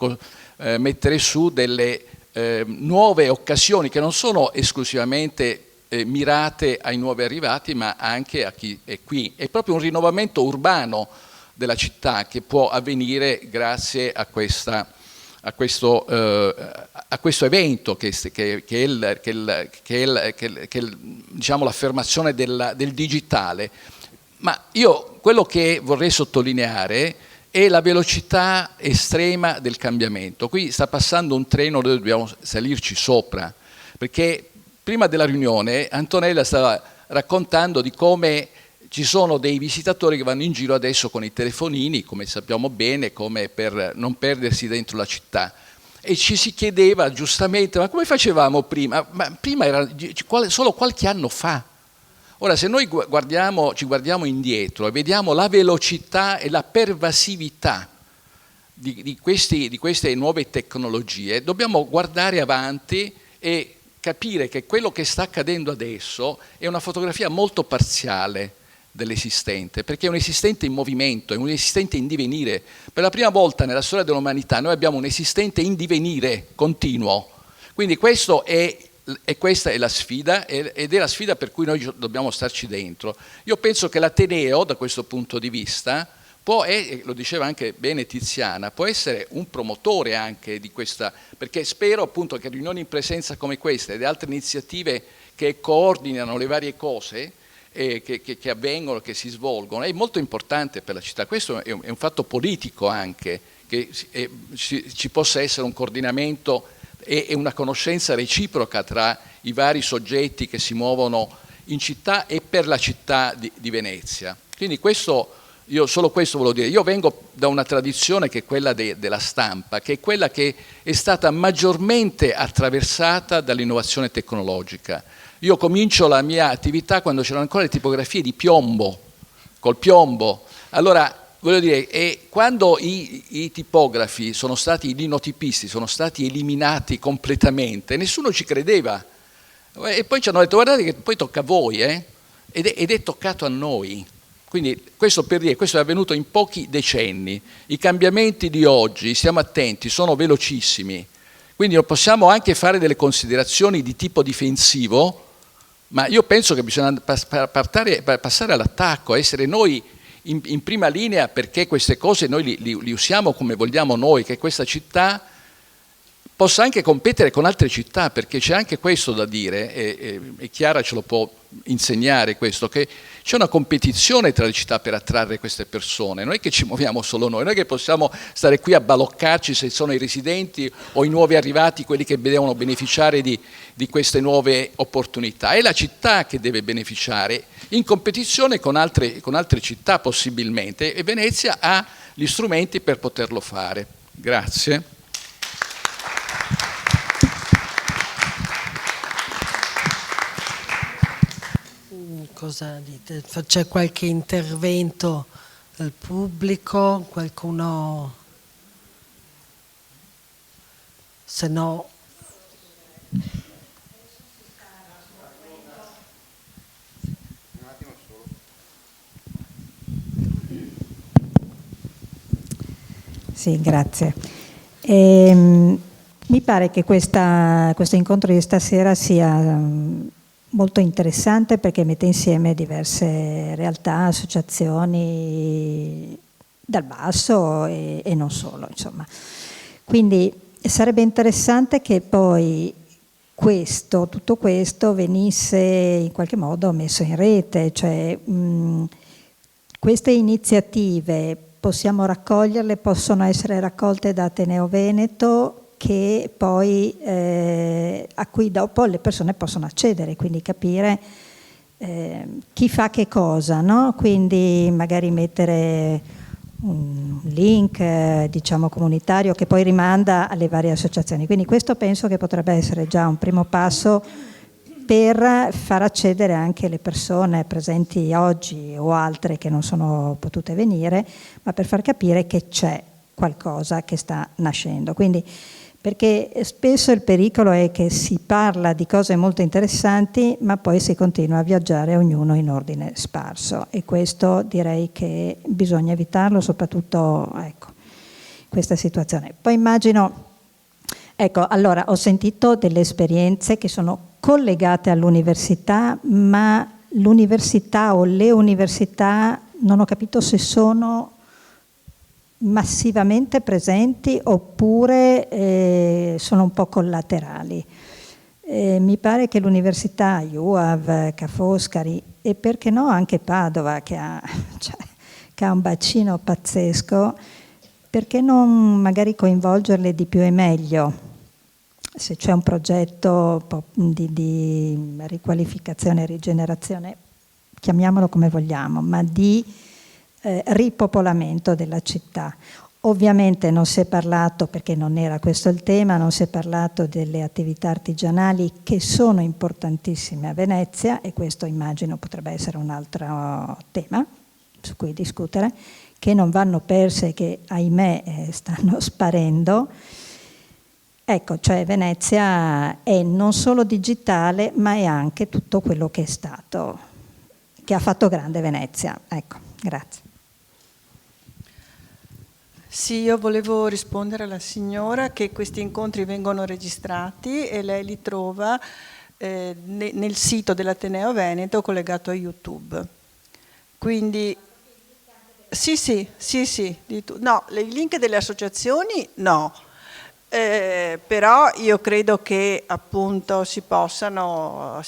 Speaker 11: mettere su delle nuove occasioni che non sono esclusivamente mirate ai nuovi arrivati, ma anche a chi è qui. È proprio un rinnovamento urbano della città che può avvenire grazie a questo evento che è diciamo, l'affermazione del digitale. Ma io quello che vorrei sottolineare è la velocità estrema del cambiamento. Qui sta passando un treno, noi dobbiamo salirci sopra, perché prima della riunione Antonella stava raccontando di come ci sono dei visitatori che vanno in giro adesso con i telefonini, come sappiamo bene, come per non perdersi dentro la città. E ci si chiedeva giustamente, ma come facevamo prima? Ma prima era solo qualche anno fa. Ora, se noi ci guardiamo indietro e vediamo la velocità e la pervasività di queste nuove tecnologie, dobbiamo guardare avanti e capire che quello che sta accadendo adesso è una fotografia molto parziale dell'esistente, perché è un esistente in movimento, è un esistente in divenire. Per la prima volta nella storia dell'umanità noi abbiamo un esistente in divenire continuo. Quindi questa è la sfida, ed è la sfida per cui noi dobbiamo starci dentro. Io penso che l'Ateneo, da questo punto di vista, lo diceva anche bene Tiziana, può essere un promotore anche di questa, perché spero appunto che riunioni in presenza come queste ed altre iniziative che coordinano le varie cose che avvengono, che si svolgono, è molto importante per la città. Questo è un fatto politico anche, che ci possa essere un coordinamento e una conoscenza reciproca tra i vari soggetti che si muovono in città e per la città di Venezia. Quindi solo questo volevo dire. Io vengo da una tradizione che è quella della stampa, che è quella che è stata maggiormente attraversata dall'innovazione tecnologica. Io comincio la mia attività quando c'erano ancora le tipografie di piombo, col piombo. Allora, voglio dire, quando i tipografi i linotipisti sono stati eliminati completamente, nessuno ci credeva. E poi ci hanno detto, guardate che poi tocca a voi, ed è toccato a noi. Quindi questo per dire, questo è avvenuto in pochi decenni. I cambiamenti di oggi, stiamo attenti, sono velocissimi. Quindi possiamo anche fare delle considerazioni di tipo difensivo, ma io penso che bisogna passare all'attacco, essere noi in prima linea, perché queste cose noi li usiamo come vogliamo noi, che questa città possa anche competere con altre città, perché c'è anche questo da dire, e Chiara ce lo può insegnare questo, che c'è una competizione tra le città per attrarre queste persone, non è che ci muoviamo solo noi, non è che possiamo stare qui a baloccarci se sono i residenti o i nuovi arrivati quelli che devono beneficiare di queste nuove opportunità, è la città che deve beneficiare in competizione con altre città possibilmente, e Venezia ha gli strumenti per poterlo fare. Grazie.
Speaker 2: Cosa dite? C'è qualche intervento dal pubblico? Qualcuno? Se no...
Speaker 12: Sì, grazie. Mi pare che questo incontro di stasera sia molto interessante perché mette insieme diverse realtà, associazioni dal basso e non solo, insomma. Quindi sarebbe interessante che poi tutto questo venisse in qualche modo messo in rete, cioè queste iniziative possiamo raccoglierle, possono essere raccolte da Ateneo Veneto, che poi a cui dopo le persone possono accedere, quindi capire chi fa che cosa, no? Quindi magari mettere un link diciamo comunitario che poi rimanda alle varie associazioni. Quindi questo penso che potrebbe essere già un primo passo per far accedere anche le persone presenti oggi o altre che non sono potute venire, ma per far capire che c'è qualcosa che sta nascendo. Quindi, perché spesso il pericolo è che si parla di cose molto interessanti, ma poi si continua a viaggiare ognuno in ordine sparso, e questo direi che bisogna evitarlo, soprattutto ecco, questa situazione. Poi immagino, ecco, allora ho sentito delle esperienze che sono collegate all'università, ma l'università o le università non ho capito se sono massivamente presenti oppure sono un po' collaterali. Mi pare che l'università, UAV, Ca' Foscari e perché no anche Padova, che ha un bacino pazzesco, perché non magari coinvolgerle di più e meglio? Se c'è un progetto di riqualificazione e rigenerazione, chiamiamolo come vogliamo, ma di ripopolamento della città. Ovviamente non si è parlato, perché non era questo il tema, non si è parlato delle attività artigianali che sono importantissime a Venezia, e questo immagino potrebbe essere un altro tema su cui discutere, che non vanno perse e che ahimè stanno sparendo. Ecco, cioè Venezia è non solo digitale, ma è anche tutto quello che è stato, che ha fatto grande Venezia. Ecco, grazie.
Speaker 1: Sì, io volevo rispondere alla signora che questi incontri vengono registrati e lei li trova nel sito dell'Ateneo Veneto collegato a YouTube. Quindi sì, no, i link delle associazioni no. Però io credo che appunto si possano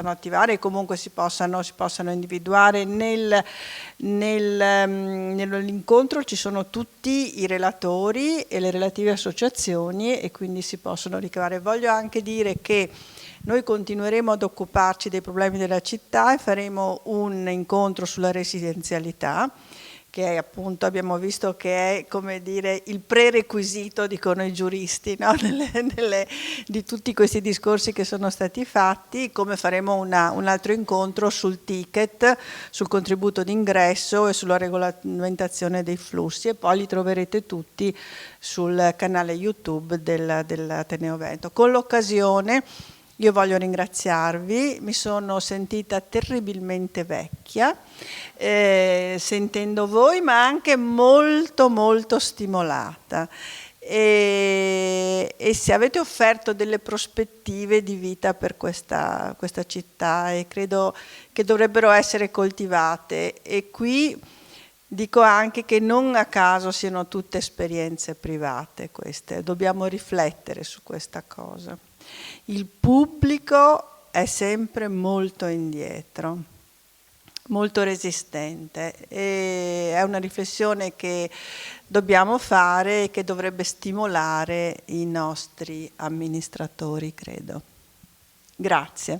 Speaker 1: attivare e comunque si possano individuare nell'incontro. Ci sono tutti i relatori e le relative associazioni e quindi si possono ricavare. Voglio anche dire che noi continueremo ad occuparci dei problemi della città e faremo un incontro sulla residenzialità, che è, appunto abbiamo visto che è, come dire, il prerequisito, dicono i giuristi, no? Di tutti questi discorsi che sono stati fatti, come faremo un altro incontro sul ticket, sul contributo d'ingresso e sulla regolamentazione dei flussi, e poi li troverete tutti sul canale YouTube dell'Ateneo Veneto. Con l'occasione io voglio ringraziarvi, mi sono sentita terribilmente vecchia sentendo voi, ma anche molto molto stimolata, e se avete offerto delle prospettive di vita per questa città, e credo che dovrebbero essere coltivate, e qui dico anche che non a caso siano tutte esperienze private queste, dobbiamo riflettere su questa cosa. Il pubblico è sempre molto indietro, molto resistente, e è una riflessione che dobbiamo fare e che dovrebbe stimolare i nostri amministratori, credo. Grazie.